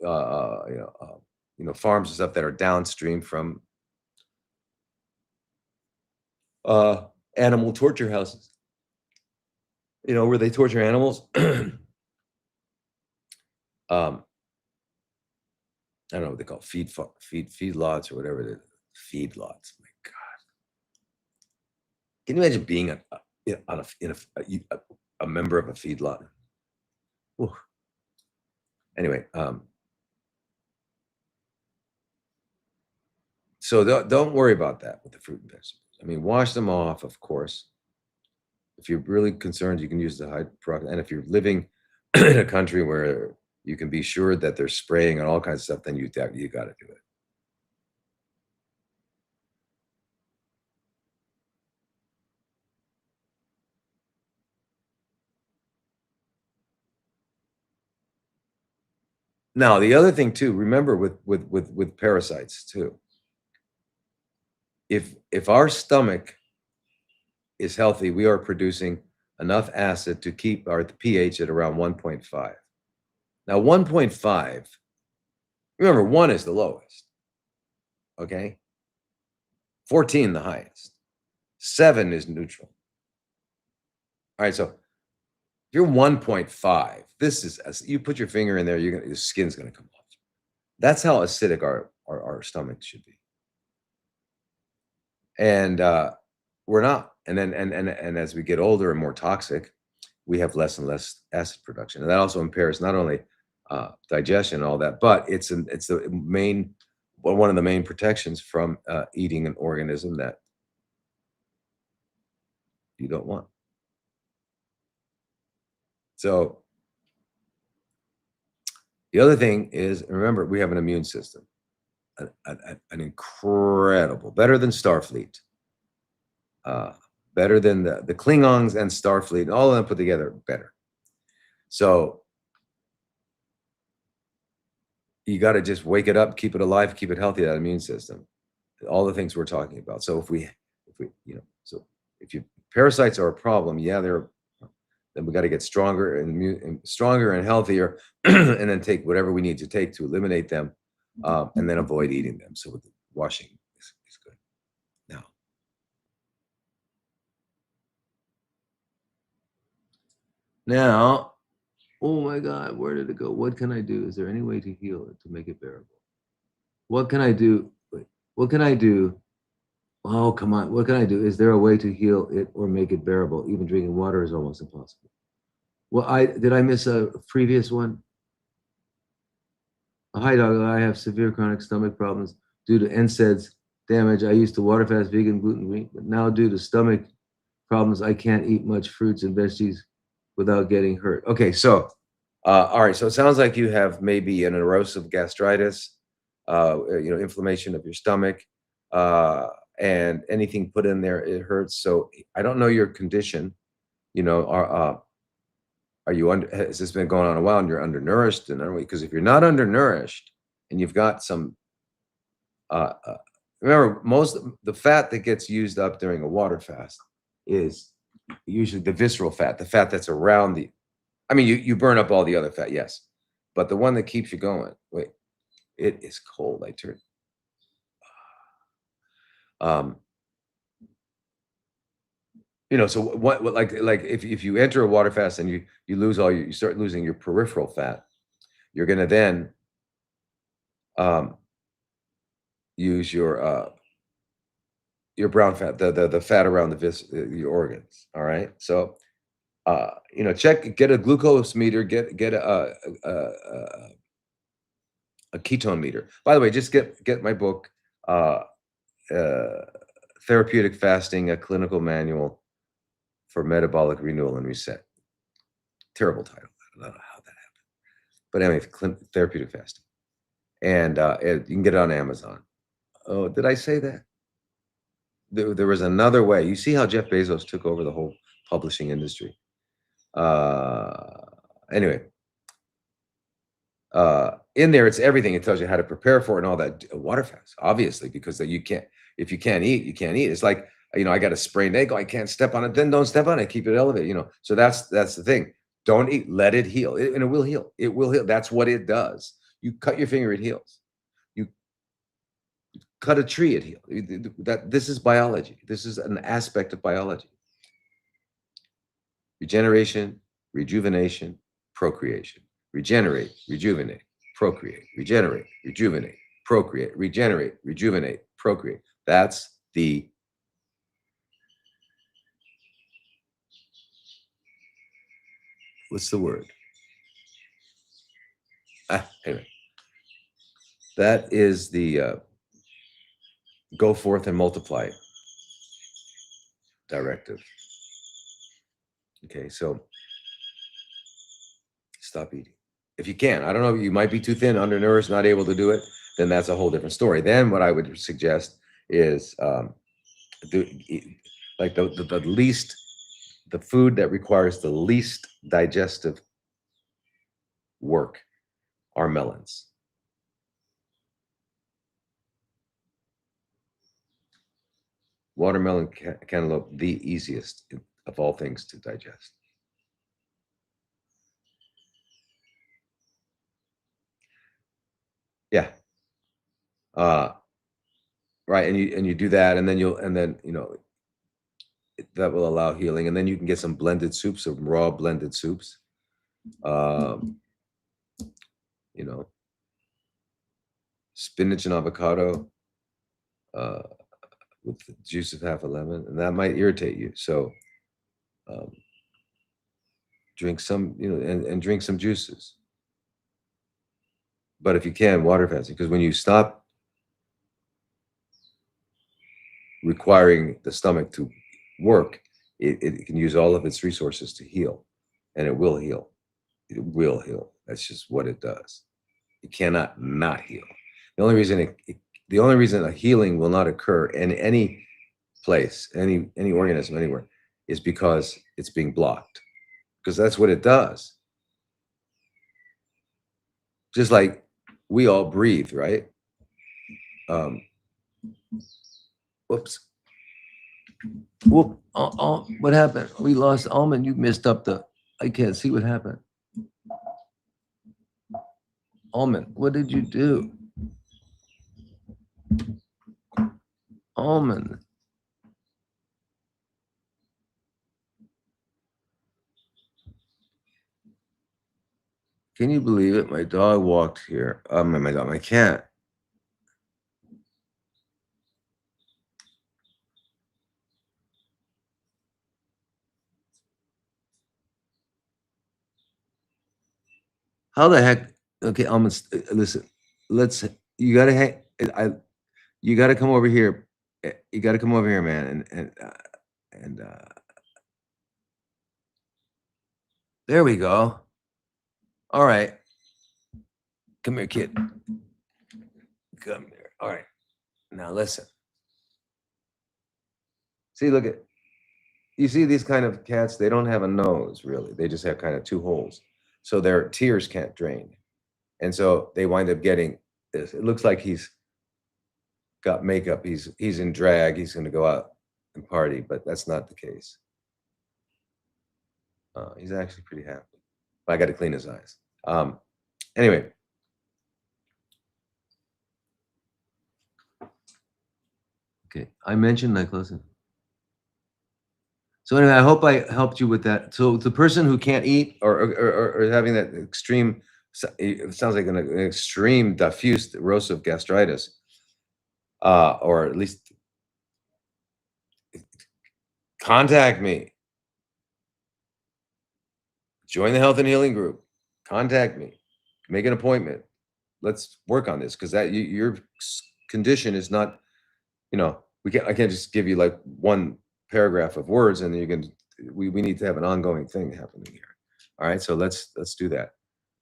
uh, uh, you know, uh, farms and stuff that are downstream from animal torture houses. Where they torture animals. I don't know what they call feed lots or whatever it is. Feed lots. My God, can you imagine being a member of a feed lot? Ooh. Anyway, so don't worry about that with the fruit and vegetables. I mean, wash them off, of course. If you're really concerned, you can use the hydroxy. And if you're living in a country where you can be sure that they're spraying and all kinds of stuff, then you got to do it. Now, the other thing too, remember with parasites too. If our stomach is healthy, we are producing enough acid to keep our pH at around 1.5. Now, 1.5, remember, 1 is the lowest, okay? 14 the highest. 7 is neutral. All right, so if you're 1.5, this is, as you put your finger in there, your skin's gonna come off. That's how acidic our stomach should be. And we're not. And then and as we get older and more toxic, we have less and less acid production, and that also impairs not only digestion and all that, but it's the main one of the main protections from eating an organism that you don't want. So the other thing is, remember, we have an immune system, an incredible, better than Starfleet, better than the Klingons and Starfleet, all of them put together, better. So you got to just wake it up, keep it alive, keep it healthy, that immune system, all the things we're talking about. So if we, if parasites are a problem, yeah, then we got to get stronger and stronger and healthier, and then take whatever we need to take to eliminate them, and then avoid eating them. So with the washing is good. Now, oh my God, where did it go? What can I do? Is there any way to heal it, to make it bearable? What can I do? Wait, what can I do? Oh, come on. What can I do? Is there a way to heal it or make it bearable? Even drinking water is almost impossible. Well, did I miss a previous one? Hi, dog. I have severe chronic stomach problems due to NSAIDs damage. I used to water fast, vegan, gluten free, but now due to stomach problems, I can't eat much fruits and veggies without getting hurt. Okay, so all right. So it sounds like you have maybe an erosive gastritis, inflammation of your stomach, and anything put in there, it hurts. So I don't know your condition. Are you has this been going on a while and you're undernourished? And because if you're not undernourished and you've got some, remember, most of the fat that gets used up during a water fast is usually the visceral fat, the fat that's around the, I mean, you burn up all the other fat, yes, but the one that keeps you going, wait, it is cold. I turned. So what like if you enter a water fast and you lose you start losing your peripheral fat, you're gonna then use your brown fat, the fat around your organs. All right. So get a glucose meter, get a ketone meter. By the way, just get my book, Therapeutic Fasting, a Clinical Manual for Metabolic Renewal and Reset. Terrible title. I don't know how that happened. But anyway, Therapeutic Fasting. And you can get it on Amazon. Oh, did I say that? There was another way. You see how Jeff Bezos took over the whole publishing industry. Anyway, in there, it's everything. It tells you how to prepare for it and all that. Water fast, obviously, because you can't, if you can't eat, you can't eat. It's like, I got a sprained ankle, I can't step on it, then don't step on it, keep it elevated, So that's the thing. Don't eat, let it heal. And it will heal. It will heal. That's what it does. You cut your finger, it heals. You cut a tree, it heals. This is biology. This is an aspect of biology. Regeneration, rejuvenation, procreation. Regenerate, rejuvenate, procreate, regenerate, rejuvenate, procreate, regenerate, rejuvenate, procreate. That's the what's the word? Anyway, that is the go forth and multiply directive. Okay, so stop eating. If you can, I don't know, you might be too thin, undernourished, not able to do it, then that's a whole different story. Then what I would suggest is like the least, the food that requires the least digestive work are melons. Watermelon, cantaloupe, the easiest of all things to digest. Yeah. Right. And you do that, and then that will allow healing. And then you can get some blended soups, some raw blended soups. You know, spinach and avocado with the juice of half a lemon, and that might irritate you. So drink some, and drink some juices. But if you can, water fasting, because when you stop requiring the stomach to work, it can use all of its resources to heal, and it will heal. It will heal. That's just what it does. It cannot not heal. The only reason a healing will not occur in any place, any organism, anywhere, is because it's being blocked. Because that's what it does. Just like we all breathe, right? Whoops. Whoop. What happened? We lost Almond. You messed up I can't see what happened. Almond, what did you do? Almond. Can you believe it? My dog walked here. My cat. How the heck? Okay, Almond, listen. You gotta you gotta come over here. You gotta come over here, man. And there we go. All right. Come here, kid. Come here. All right. Now listen. See, look at, you see these kind of cats, they don't have a nose really. They just have kind of two holes. So their tears can't drain. And so they wind up getting this. It looks like he's got makeup. He's in drag. He's going to go out and party, but that's not the case. He's actually pretty happy. I got to clean his eyes. Anyway. Okay, I mentioned necklaces. So anyway, I hope I helped you with that. So the person who can't eat or having that extreme, it sounds like an extreme diffuse erosive gastritis, or at least contact me. Join the health and healing group. Contact me. Make an appointment. Let's work on this, because your condition is not, I can't just give you like one paragraph of words and then we need to have an ongoing thing happening here. All right, so let's do that.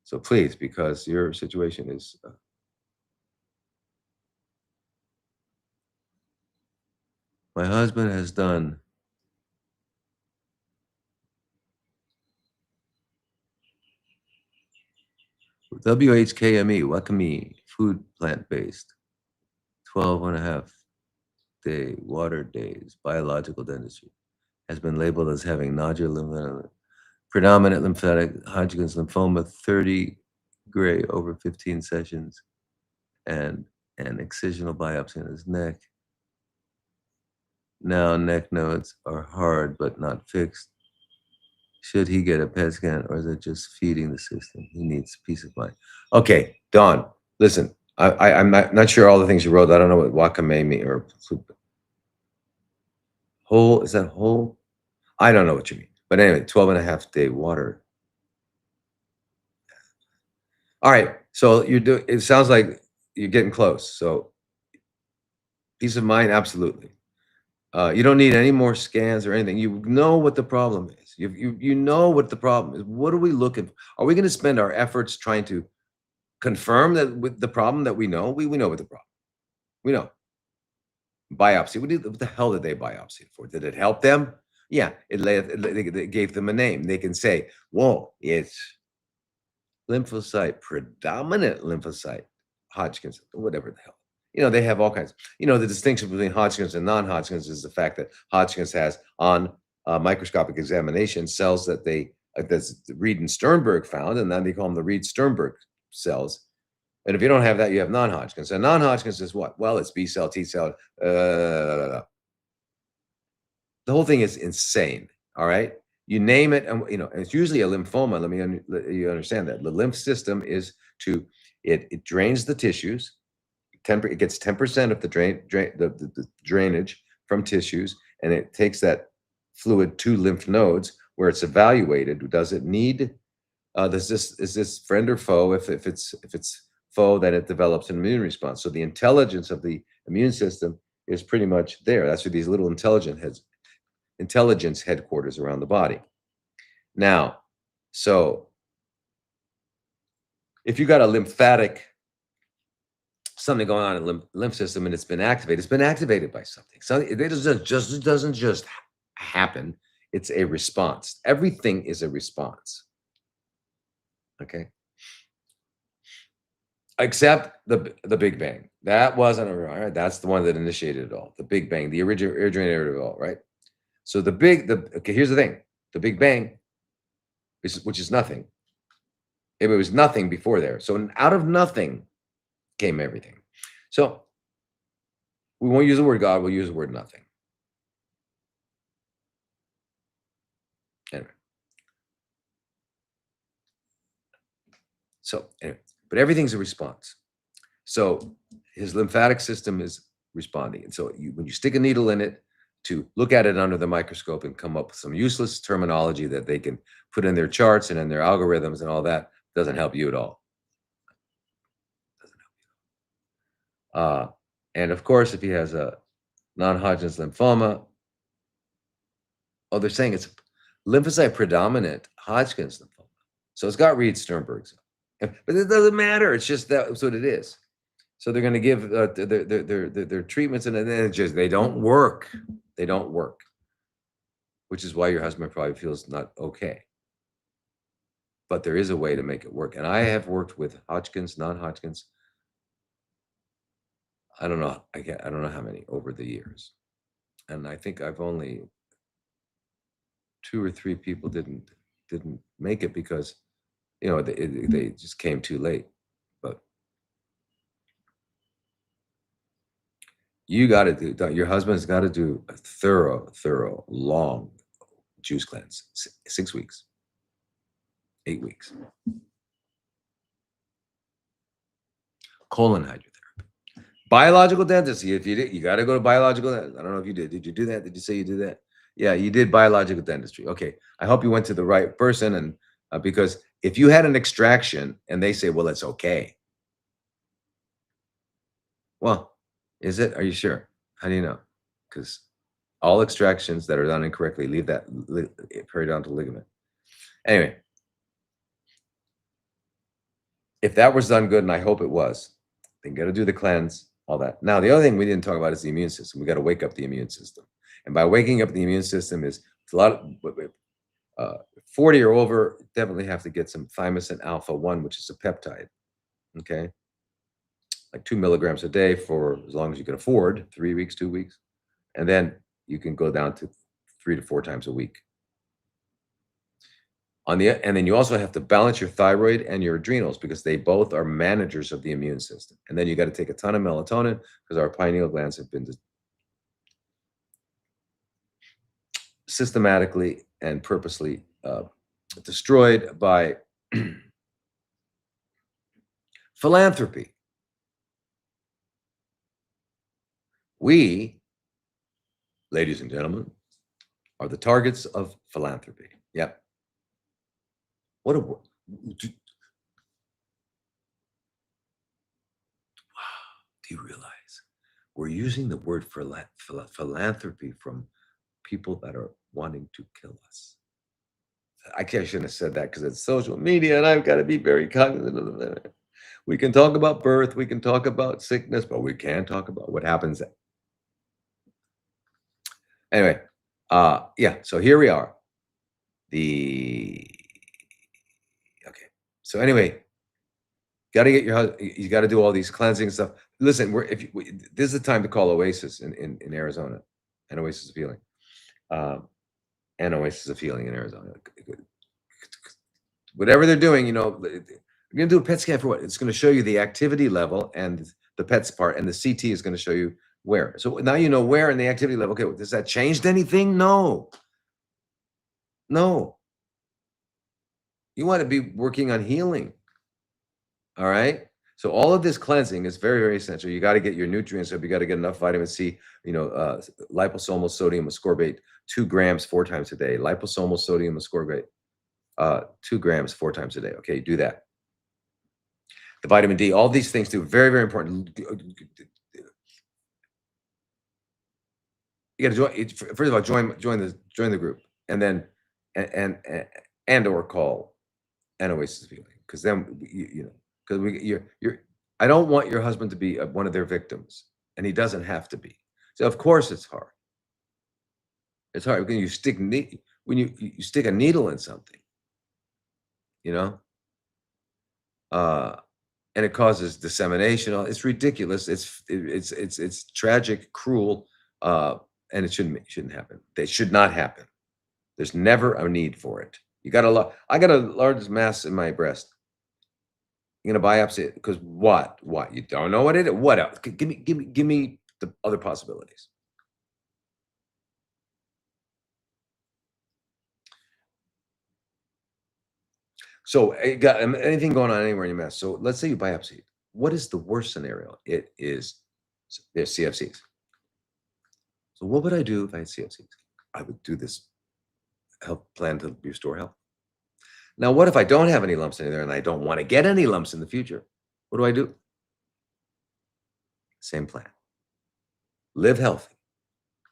So please, because your situation is my husband has done WHKME, Wakame, food plant-based, 12.5-day water days, biological dentistry, has been labeled as having nodular predominant lymphatic Hodgkin's lymphoma, 30 gray over 15 sessions, and an excisional biopsy in his neck. Now neck nodes are hard but not fixed. Should he get a PET scan, or is it just feeding the system? He needs peace of mind. Okay, Dawn, listen, I'm not sure all the things you wrote. I don't know what wakame mean, or whole, is that whole? I don't know what you mean. But anyway, 12.5-day water. All right, so it sounds like you're getting close. So peace of mind, absolutely. You don't need any more scans or anything. You know what the problem is. You know what the problem is. What are we looking for? Are we going to spend our efforts trying to confirm that with the problem that we know? We know what the problem. We know. Biopsy. What the hell did they biopsy it for? Did it help them? Yeah, it gave them a name. They can say, "Whoa, it's predominant lymphocyte, Hodgkin's, whatever the hell." They have all kinds. The distinction between Hodgkin's and non-Hodgkin's is the fact that Hodgkin's has, on microscopic examination, cells that that's Reed and Sternberg found, and then they call them the Reed-Sternberg cells. And if you don't have that, you have non-Hodgkin's. And non-Hodgkin's is what? Well, it's B cell, T cell. The whole thing is insane. All right. You name it, and it's usually a lymphoma. Let you understand that the lymph system is it drains the tissues. It gets 10% of the drainage from tissues, and it takes that fluid to lymph nodes where it's evaluated. Does it need? Is this friend or foe? If it's foe, then it develops an immune response. So the intelligence of the immune system is pretty much there. That's where these little intelligence headquarters around the body. Now, so if you got a lymphatic something going on in the lymph system and it's been activated by something. So it doesn't just happen. It's a response. Everything is a response. Okay. Except the Big Bang. That wasn't all right. That's the one that initiated it all. The Big Bang, the originator of it all, right? So okay, here's the thing. The Big Bang, which is nothing. It was nothing before there. So out of nothing came everything. So we won't use the word God, we'll use the word nothing. Anyway. So anyway, but everything's a response. So his lymphatic system is responding. And so when you stick a needle in it to look at it under the microscope and come up with some useless terminology that they can put in their charts and in their algorithms and all that, doesn't help you at all. And of course, if he has a non-Hodgkin's lymphoma, they're saying it's lymphocyte predominant Hodgkin's lymphoma. So it's got Reed-Sternberg's. But it doesn't matter. It's just that's what it is. So they're going to give their treatments, and then they don't work. They don't work, which is why your husband probably feels not okay. But there is a way to make it work. And I have worked with Hodgkin's, non-Hodgkin's. I don't know. I don't know how many over the years, and I think I've only 2 or 3 people didn't make it because they just came too late. But you got to do. Your husband's got to do a thorough, long juice cleanse. 6 weeks, 8 weeks. Colon hydrotherapy. Biological dentistry. If you did, you got to go to biological. I don't know if you did. Did you do that? Did you say you did that? Yeah, you did biological dentistry. Okay. I hope you went to the right person, and because if you had an extraction and they say, well, it's okay. Well, is it? Are you sure? How do you know? Because all extractions that are done incorrectly leave that periodontal ligament. Anyway, if that was done good, and I hope it was, then got to do the cleanse, all that. Now, the other thing we didn't talk about is the immune system. We got to wake up the immune system. And by waking up the immune system is a lot of 40 or over, definitely have to get some thymosin alpha 1, which is a peptide. Okay, like 2 milligrams a day for as long as you can afford, 3 weeks, 2 weeks, and then you can go down to 3 to 4 times a week. And then you also have to balance your thyroid and your adrenals because they both are managers of the immune system. And then you got to take a ton of melatonin because our pineal glands have been systematically and purposely destroyed by philanthropy. We, ladies and gentlemen, are the targets of philanthropy. Yep. What a do you realize we're using the word philanthropy from people that are wanting to kill us? I shouldn't have said that because it's social media, and I've got to be very cognizant of that. We can talk about birth, we can talk about sickness, but we can't talk about what happens. Anyway, yeah. So here we are. Okay. So anyway, got to get your husband. You got to do all these cleansing stuff. Listen, this is the time to call Oasis in Arizona, and Oasis of Healing, and Oasis of Healing in Arizona. Whatever they're doing, you're gonna do a PET scan for what? It's going to show you the activity level and the PET's part, and the CT is going to show you where. So now you know where in the activity level. Okay, does that change anything? No. No. You want to be working on healing. All right. So all of this cleansing is very, very essential. You got to get your nutrients up. You got to get enough vitamin C, liposomal sodium ascorbate, 2 grams 4 times a day. Liposomal sodium ascorbate, 2 grams 4 times a day. Okay, do that. The vitamin D, all these things too, very, very important. You got to join. First of all, join the group, and then and or call Oasis of Healing, because then because you're. I don't want your husband to be one of their victims, and he doesn't have to be. So of course it's hard. It's hard when you stick when you stick a needle in something, and it causes dissemination. It's ridiculous. It's tragic, cruel, and it shouldn't happen. They should not happen. There's never a need for it. I got a large mass in my breast. You're gonna biopsy it because what? What? You don't know what it is? What else? Give me the other possibilities. So got anything going on anywhere in your mass. So let's say you biopsy it. What is the worst scenario? It is there's CFCs. So what would I do if I had CFCs? I would do this health plan to restore health. Now, what if I don't have any lumps in there and I don't want to get any lumps in the future? What do I do? Same plan. Live healthy,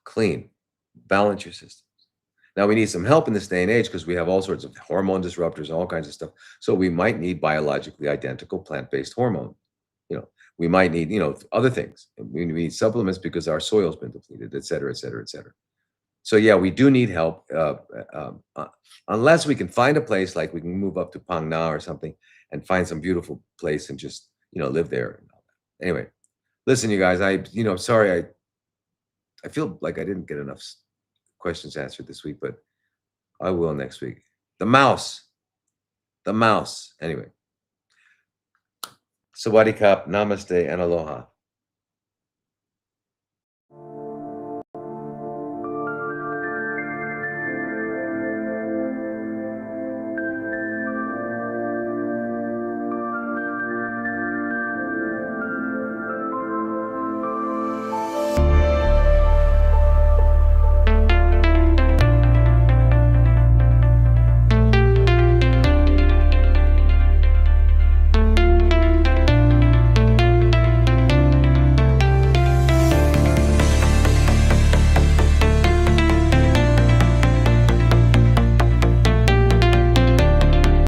clean, balance your systems. Now, we need some help in this day and age because we have all sorts of hormone disruptors and all kinds of stuff. So we might need biologically identical plant-based hormone. We might need, other things. We need supplements because our soil's been depleted, et cetera, et cetera, et cetera. So yeah, we do need help, unless we can find a place like we can move up to Phang Na or something and find some beautiful place and just live there. Anyway, listen, you guys, sorry, I feel like I didn't get enough questions answered this week, but I will next week. The mouse. Anyway, Sawadee Kap, Namaste, and Aloha.